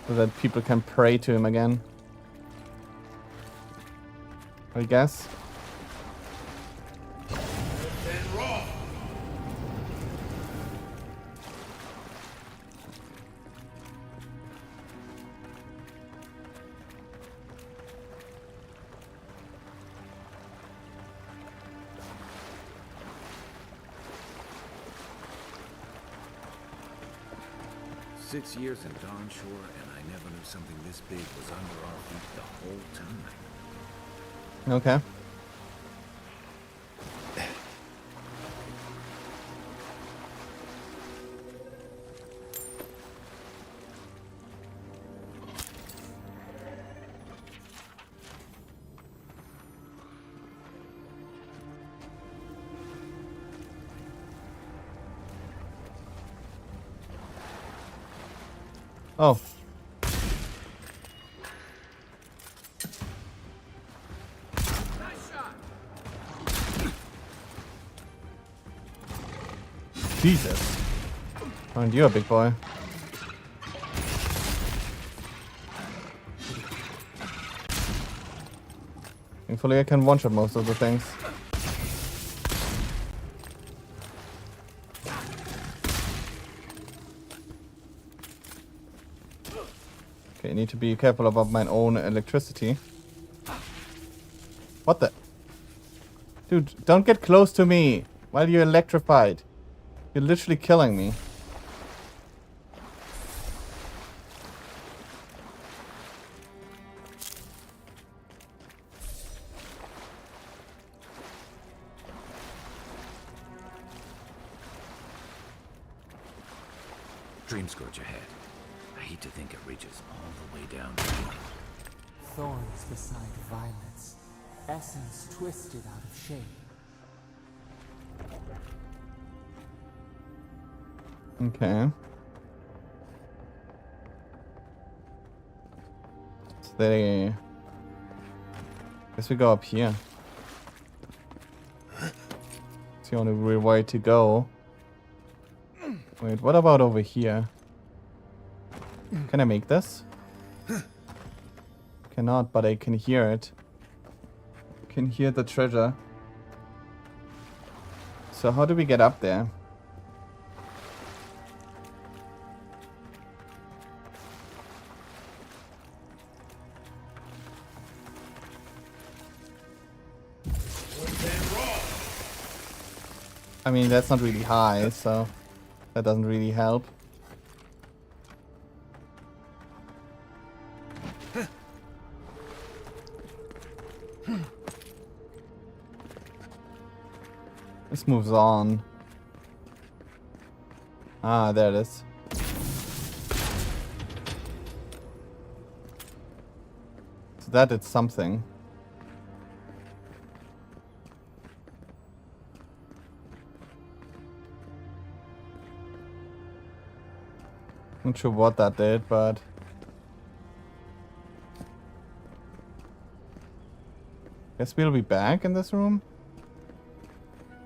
so that people can pray to him again, I guess. Six years in Dawnshore, and I never knew something this big was under our feet the whole time. Okay. Oh. Jesus. Aren't you a big boy? Thankfully I can one-shot most of the things. Okay, I need to be careful about my own electricity. What the? Dude, don't get close to me while you're electrified. You're literally killing me. Dream scourge ahead. I hate to think it reaches all the way down here. Thorns beside violets, essence twisted out of shape. Okay. So they... Guess we go up here. It's the only real way to go. Wait, what about over here? Can I make this? Cannot, but I can hear it. Can hear the treasure. So how do we get up there? I mean, that's not really high, so that doesn't really help. This moves on. Ah, there it is. So that did something. Not sure what that did, but guess we'll be back in this room.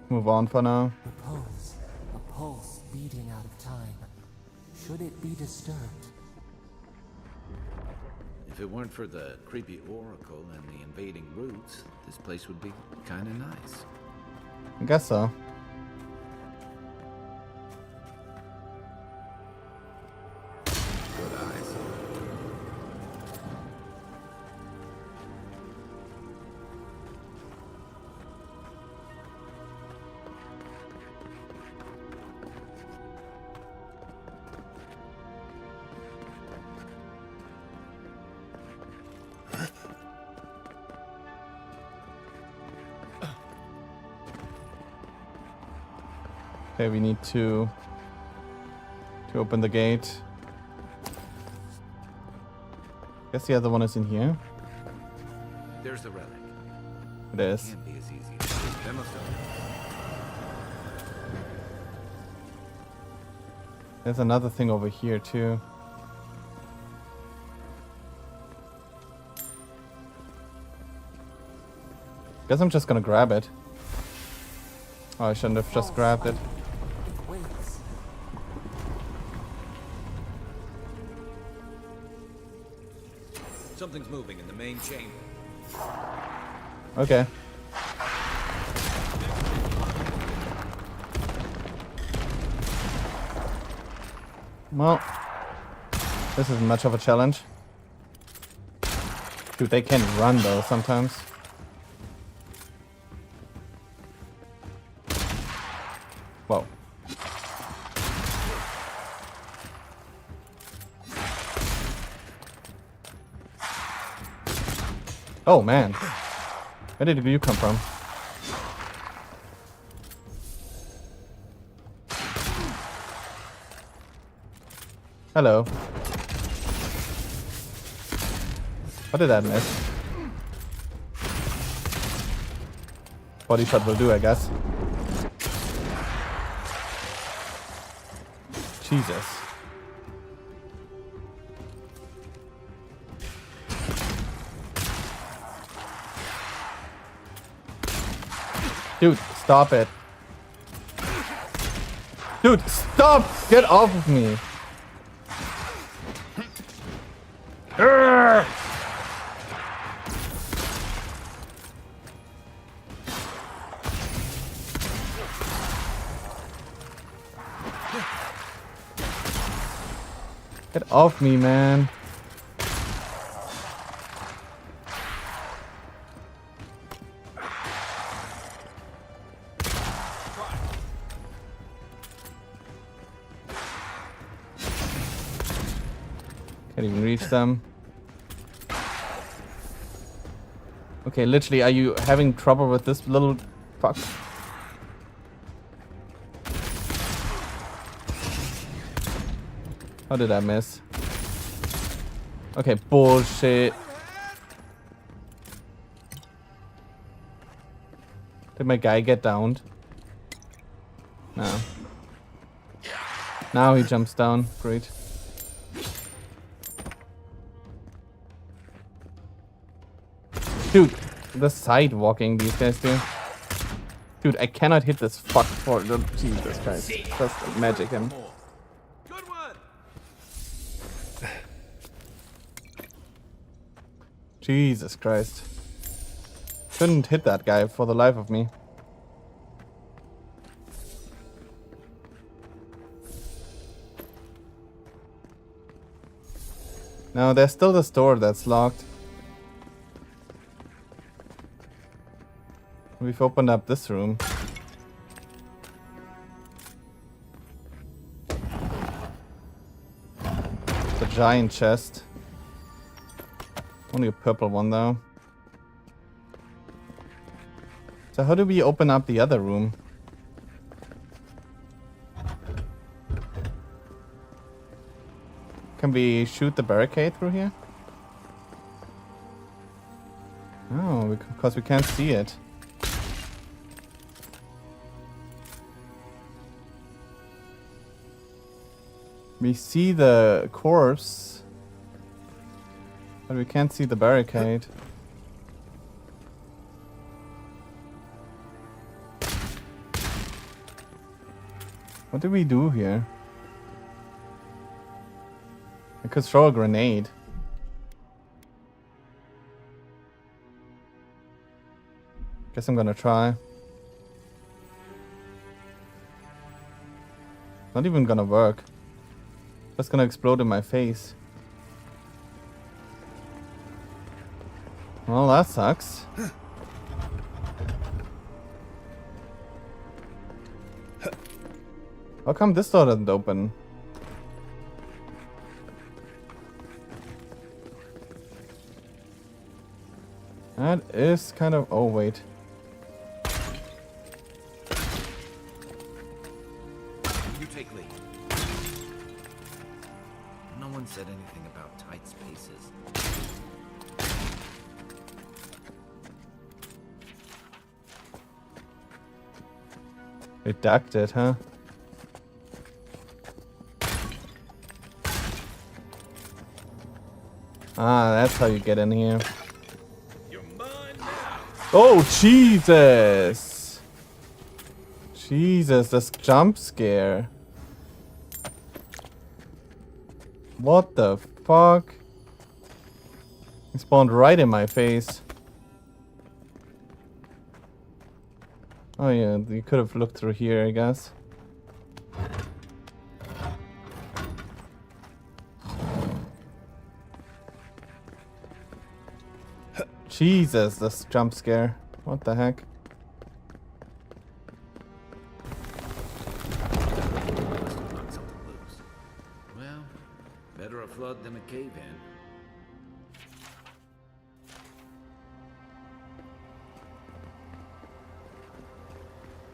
Move on for now. A pulse beating out of time. Should it be disturbed? If it weren't for the creepy oracle and the invading roots, this place would be kind of nice. I guess so. Good eyes. Okay, we need to open the gate. Guess the other one is in here. There's the relic. It is. Can't be as easy as this. That must have... There's another thing over here too. Guess I'm just gonna grab it. Oh, I shouldn't have just grabbed it. Something's moving in the main chamber. Okay. Well, this isn't much of a challenge. Dude, they can run though sometimes. Whoa. Oh man. Where did you come from? Hello. What did that miss? Body shot will do, I guess. Jesus. Dude, stop it. Dude, stop! Get off of me. Urgh! Get off me, man. Can't even reach them. Okay, literally, are you having trouble with this little fuck? How did I miss? Okay, bullshit. Did my guy get downed? No. Now he jumps down. Great. Dude, the side walking these guys do. Dude, I cannot hit this fuck for the Jesus Christ. Just magic him. Good one. Jesus Christ. Couldn't hit that guy for the life of me. No, there's still this door that's locked. We've opened up this room. The giant chest. Only a purple one though. So how do we open up the other room? Can we shoot the barricade through here? No, because we can't see it. We see the corpse, but we can't see the barricade. What do we do here? I could throw a grenade. Guess I'm gonna try. Not even gonna work. Just gonna explode in my face. Well, that sucks. How come this door doesn't open? That is kind of... Oh, wait. You take lead. No one said anything about tight spaces. Redacted, huh? Ah, that's how you get in here. Oh, Jesus! Jesus, this jump scare. What the fuck? He spawned right in my face. Oh yeah, you could have looked through here, I guess. Jesus, this jump scare. What the heck? Well, better a flood than a cave-in.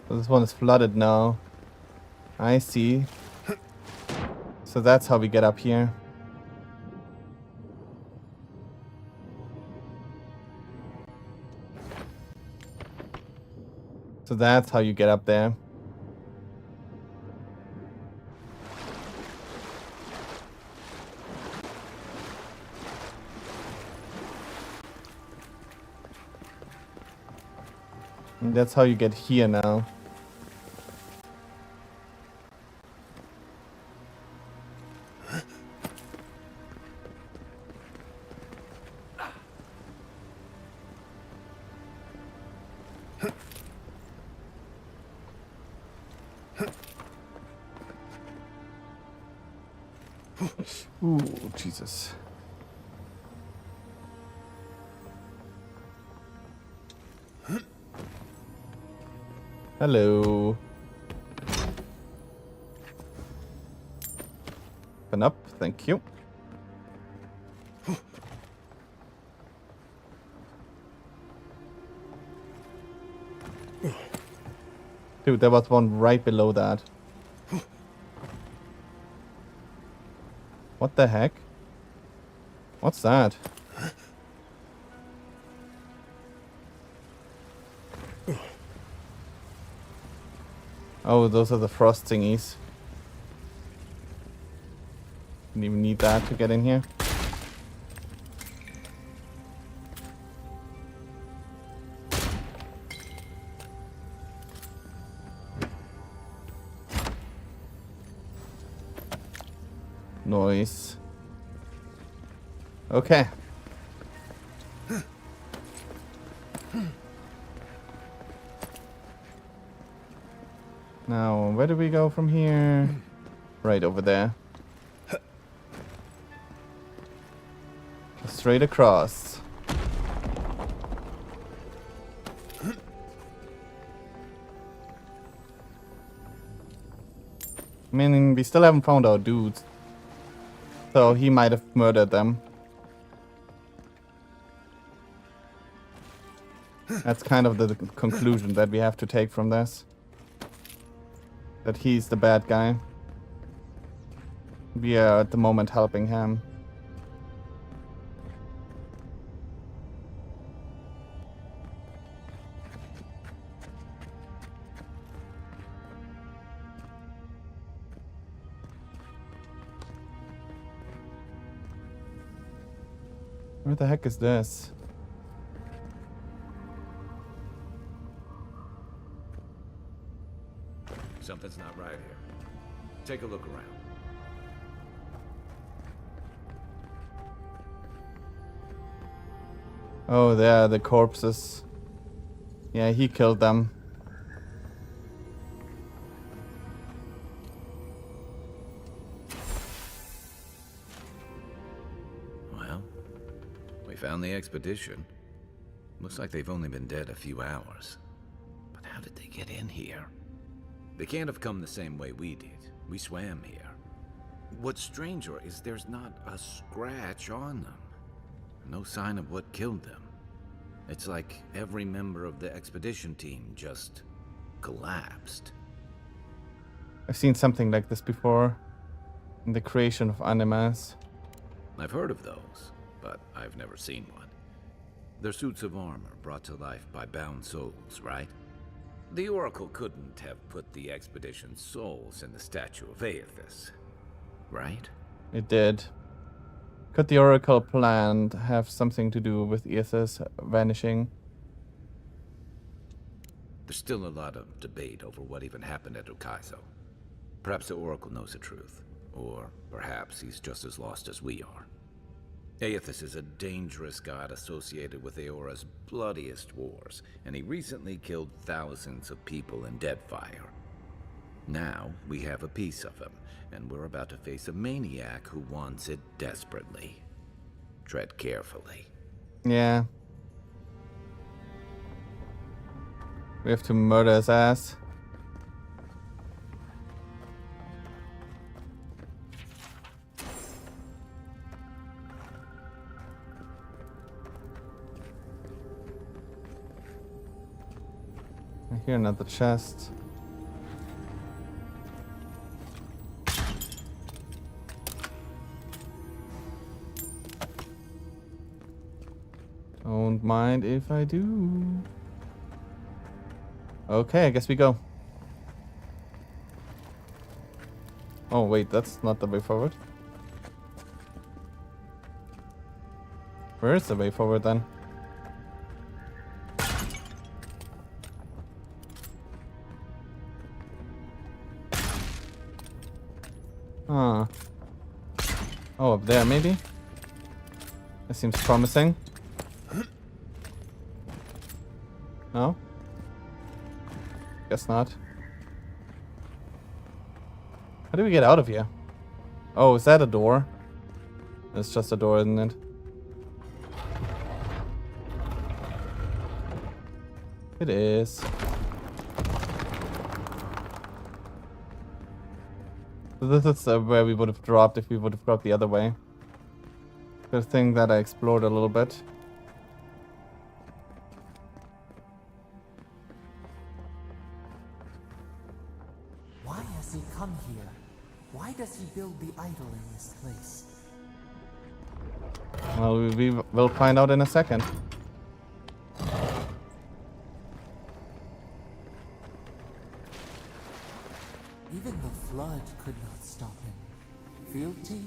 So this one is flooded now. I see. So that's how we get up here. So that's how you get up there. And that's how you get here now. Ooh, Jesus. Hello. Open up, thank you. Dude, there was one right below that. What the heck? What's that? Oh, those are the frost thingies. Didn't even need that to get in here. Noise. Okay. Now, where do we go from here? Right over there. Straight across. I mean, we still haven't found our dudes. So he might have murdered them. That's kind of the conclusion that we have to take from this. That he's the bad guy. We are at the moment helping him. Where the heck is this? Something's not right here. Take a look around. Oh, there are the corpses. Yeah, he killed them. Well, we found the expedition. Looks like they've only been dead a few hours. But how did they get in here? They can't have come the same way we did. We swam here. What's stranger is there's not a scratch on them. No sign of what killed them. It's like every member of the expedition team just collapsed. I've seen something like this before. In the creation of animas. I've heard of those, but I've never seen one. They're suits of armor brought to life by bound souls, right? The Oracle couldn't have put the expedition's souls in the statue of Aethys, right? It did. Could the Oracle plan to have something to do with Aethys vanishing? There's still a lot of debate over what even happened at Ukaizo. Perhaps the Oracle knows the truth, or perhaps he's just as lost as we are. Aethys is a dangerous god associated with Eora's bloodiest wars, and he recently killed thousands of people in Deadfire. Now, we have a piece of him, and we're about to face a maniac who wants it desperately. Tread carefully. Yeah. We have to murder his ass. I hear another chest. Don't mind if I do. Okay, I guess we go. Oh wait, that's not the way forward. Where is the way forward then? Huh. Oh, up there maybe? That seems promising. No? Guess not. How do we get out of here? Oh, is that a door? It's just a door, isn't it? It is. So this is where we would have dropped if we would have dropped the other way. Good thing that I explored a little bit. this place? Well, we will find out in a second. Even the flood could not stop him. Fealty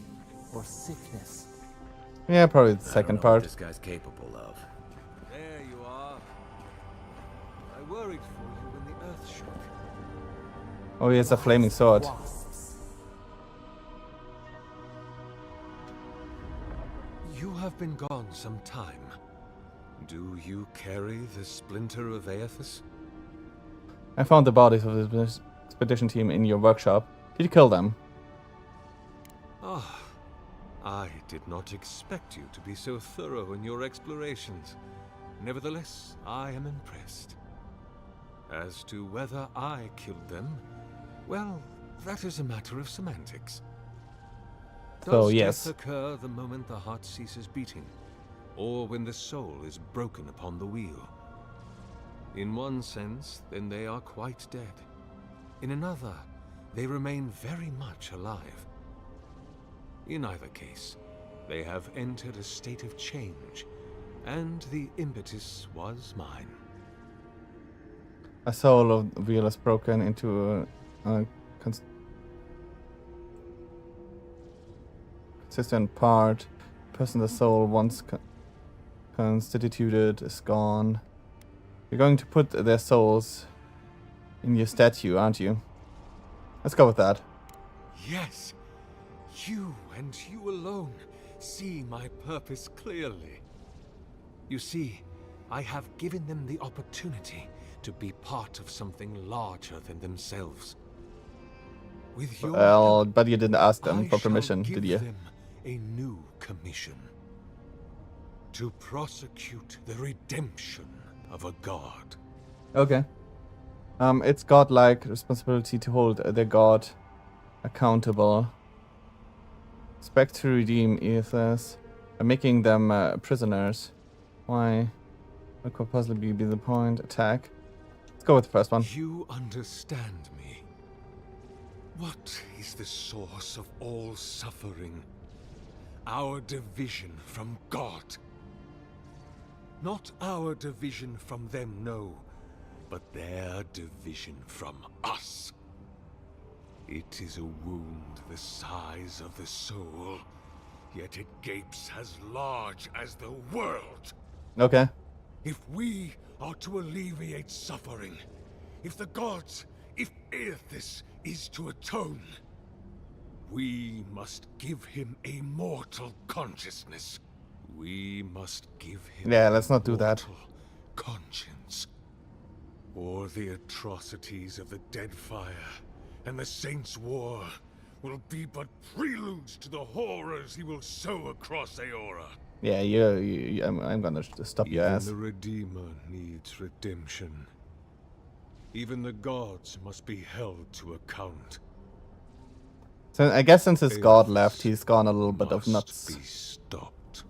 or sickness? Yeah, probably the I don't second know part. what this guy's capable of. There you are. I worried for you when the earth shook. Oh, he has a flaming sword. Wasps. You have been gone some time. Do you carry the splinter of Aethys? I found the bodies of the expedition team in your workshop. Did you kill them? Ah, I did not expect you to be so thorough in your explorations. Nevertheless, I am impressed. As to whether I killed them, well, that is a matter of semantics. So, Does yes. death occur the moment the heart ceases beating, or when the soul is broken upon the wheel? In one sense, then they are quite dead. In another, they remain very much alive. In either case, they have entered a state of change, and the impetus was mine. A soul of the wheel is broken into a consistent part. Person the soul once constituted is gone. You're going to put their souls in your statue, aren't you? Let's go with that. Yes, you and you alone see my purpose clearly. You see, I have given them the opportunity to be part of something larger than themselves. With your Well, help, but you didn't ask them I for shall permission, give did you? them a new commission. To prosecute the redemption of a god. Okay. It's godlike responsibility to hold their god accountable. Expect to redeem Aethys by making them prisoners. Why? What could possibly be the point? Attack. Let's go with the first one. You understand me. What is the source of all suffering? Our division from God. Not our division from them, no, but their division from us. It is a wound the size of the soul, yet it gapes as large as the world. Okay. If we are to alleviate suffering, if the gods, if Aethys is to atone, we must give him a mortal consciousness. We must give him Yeah, let's not do that. mortal conscience. Or the atrocities of the Dead Fire and the Saints' War will be but preludes to the horrors he will sow across Eora. Yeah, I'm gonna stop your Even ass. the Redeemer needs redemption. Even the gods must be held to account. So I guess since his god Aethys left, he's gone a little bit of must nuts. be stopped.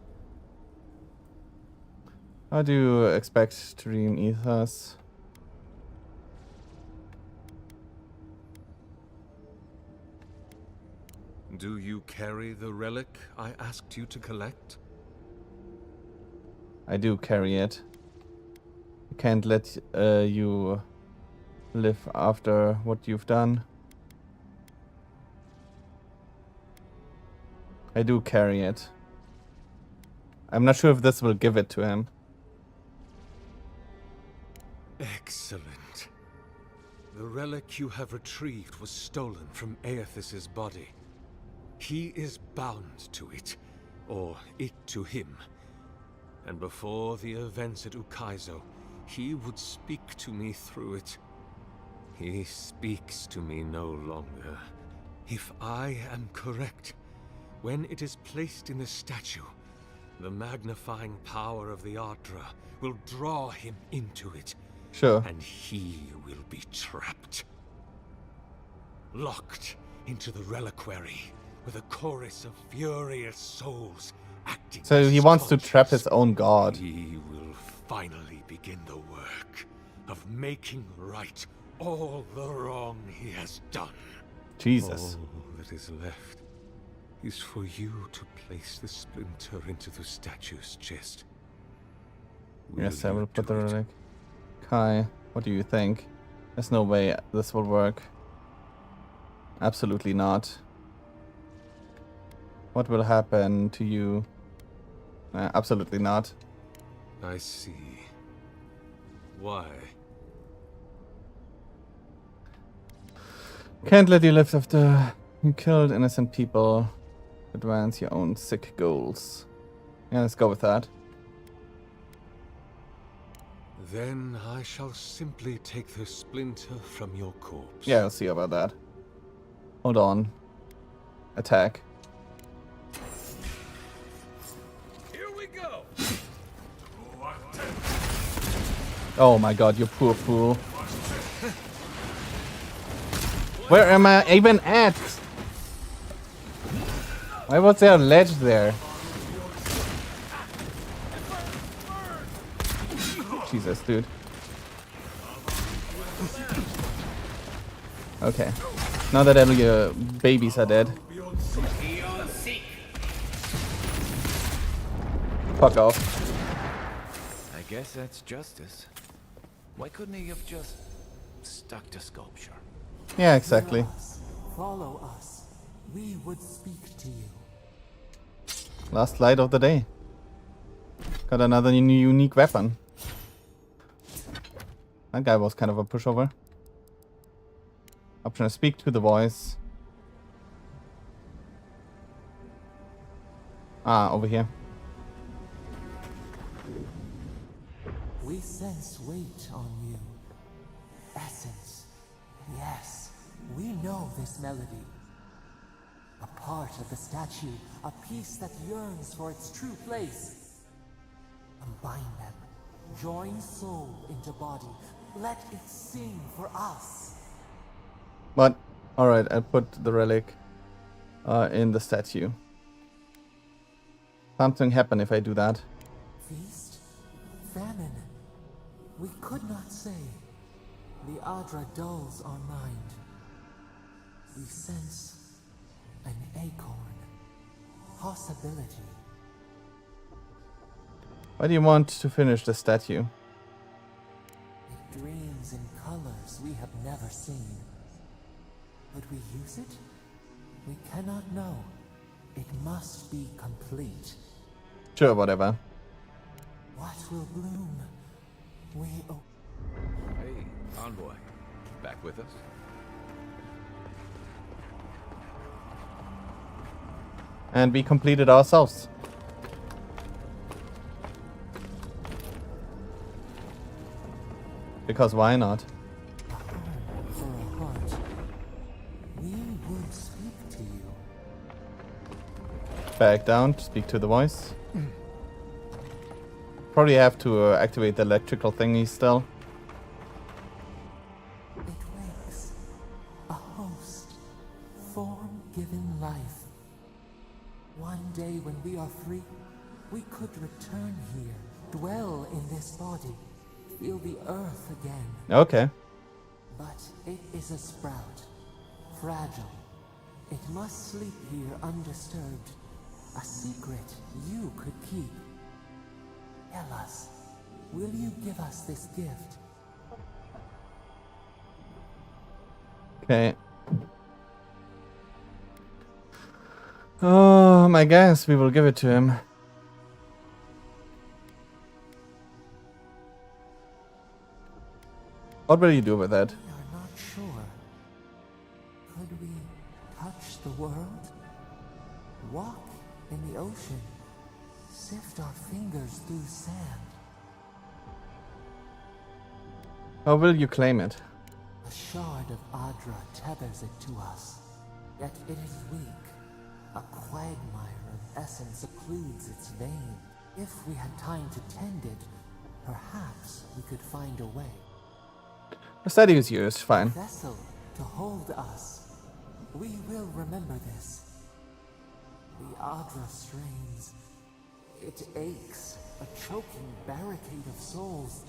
How do you expect to redeem Aethys? Do you carry the relic I asked you to collect? I do carry it. I can't let you live after what you've done. I do carry it. I'm not sure if this will give it to him. Excellent. The relic you have retrieved was stolen from Aethys' body. He is bound to it, or it to him. And before the events at Ukaizo, he would speak to me through it. He speaks to me no longer. If I am correct, when it is placed in the statue, the magnifying power of the Ardra will draw him into it. Sure. And he will be trapped. Locked into the reliquary with a chorus of furious souls acting. So he as wants to trap his scourges. own god. He will finally begin the work of making right all the wrong he has done. Jesus. All that is left is for you to place the splinter into the statue's chest. Yes, I you will put the do it? relic. Kai, what do you think? There's no way this will work. Absolutely not. What will happen to you? Absolutely not. I see. Why? Can't let you live after you killed innocent people. Advance your own sick goals. Yeah, let's go with that. Then I shall simply take the splinter from your corpse. Yeah, I'll see about that. Hold on. Attack. Here we go. Oh my god, you poor fool. Where am I even at? Why was there a ledge there? Jesus, dude. Okay. Now that all your babies are dead. Fuck off. I guess that's justice. Why couldn't he have just stuck to sculpture? Yeah, exactly. Hear us. Follow us. We would speak to you. Last light of the day. Got another unique weapon. That guy was kind of a pushover. Option: speak to the voice. Ah, over here. We sense weight on you. Essence. Yes, we know this melody. A part of the statue, a piece that yearns for its true place. Combine them. Join soul into body. Let it sing for us. But, alright, I put the relic in the statue. Something happen if I do that. Feast? Famine? We could not say. The Adra dulls our mind. We sense an acorn. Possibility. Why do you want to finish the statue? It dreams in colors we have never seen. Would we use it? We cannot know. It must be complete. Sure, whatever. What will bloom? We Hey, envoy. Back with us? And we completed ourselves. Because why not? for a heart. We would speak to you. Back down to speak to the voice. Probably have to activate the electrical thingy still. It wakes. A host. Form given life. One day when we are free, we could return here, dwell in this body, feel the earth again. Okay. But it is a sprout. Fragile. It must sleep here undisturbed. A secret you could keep. Tell us, will you give us this gift? Okay. I guess we will give it to him. What will you do with that? We are not sure. Could we touch the world? Walk in the ocean? Sift our fingers through sand? How will you claim it? A shard of Adra tethers it to us. Yet it is weak. A quagmire of essence occludes its vein. If we had time to tend it, perhaps we could find a way. The statue is used, fine. A vessel to hold us. We will remember this. The Adra strains. It aches. A choking barricade of souls.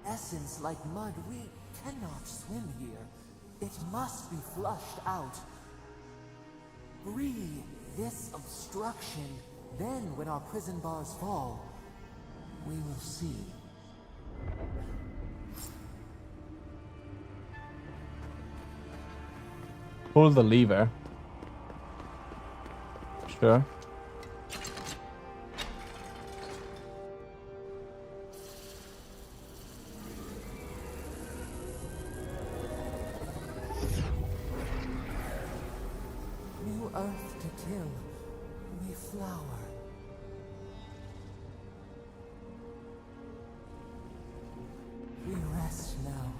Essence like mud. We cannot swim here. It must be flushed out. Breathe this obstruction, then when our prison bars fall, we will see. Pull the lever. Sure. New earth to kill, we flower. We rest now.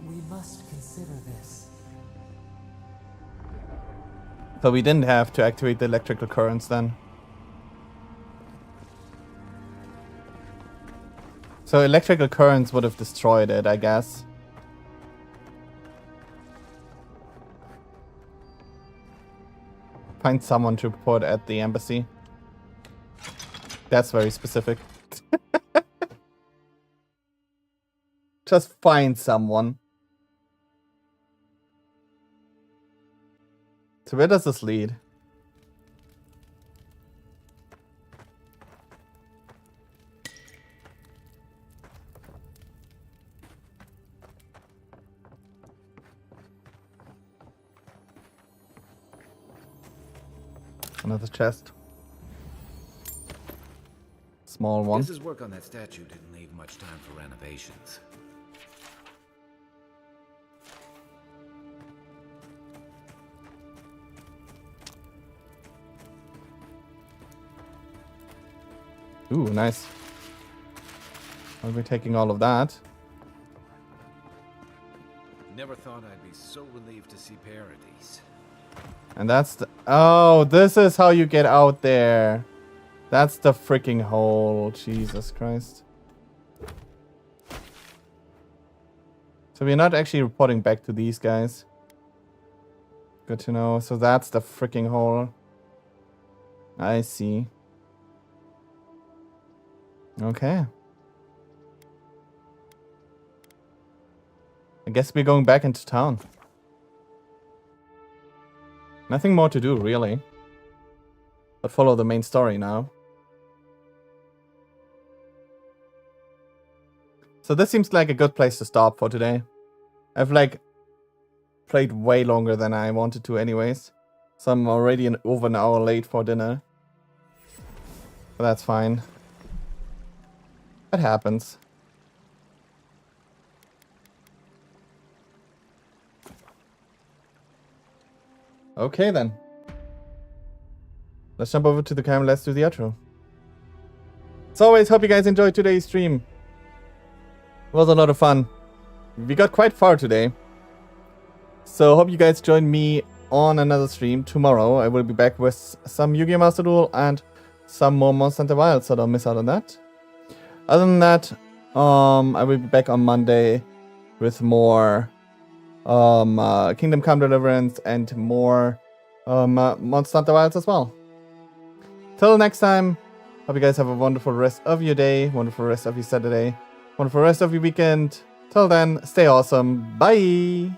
We must consider this. So we didn't have to activate the electrical currents then. So electrical currents would have destroyed it, I guess. Find someone to report at the embassy. That's very specific. Just find someone. So where does this lead? Another chest. Small one. Guess his work on that statue didn't leave much time for renovations. Ooh, nice. I'll be taking all of that. Never thought I'd be so relieved to see Paradise. And that's the... Oh, this is how you get out there. That's the freaking hole. Jesus Christ. So we're not actually reporting back to these guys. Good to know. So that's the freaking hole. I see. Okay. I guess we're going back into town. Nothing more to do, really. But follow the main story now. So this seems like a good place to stop for today. I've like played way longer than I wanted to anyways. So I'm already over an hour late for dinner. But that's fine. That happens. Okay then. Let's jump over to the camera. Let's do the outro. As always, hope you guys enjoyed today's stream. It was a lot of fun. We got quite far today. So hope you guys join me on another stream tomorrow. I will be back with some Yu-Gi-Oh! Master Duel and some more Monster Hunter Wilds, so don't miss out on that. Other than that, I will be back on Monday with more Kingdom Come Deliverance and more Monster Hunter Wilds as well. Till next time, hope you guys have a wonderful rest of your day, wonderful rest of your Saturday, wonderful rest of your weekend. Till then, stay awesome. Bye!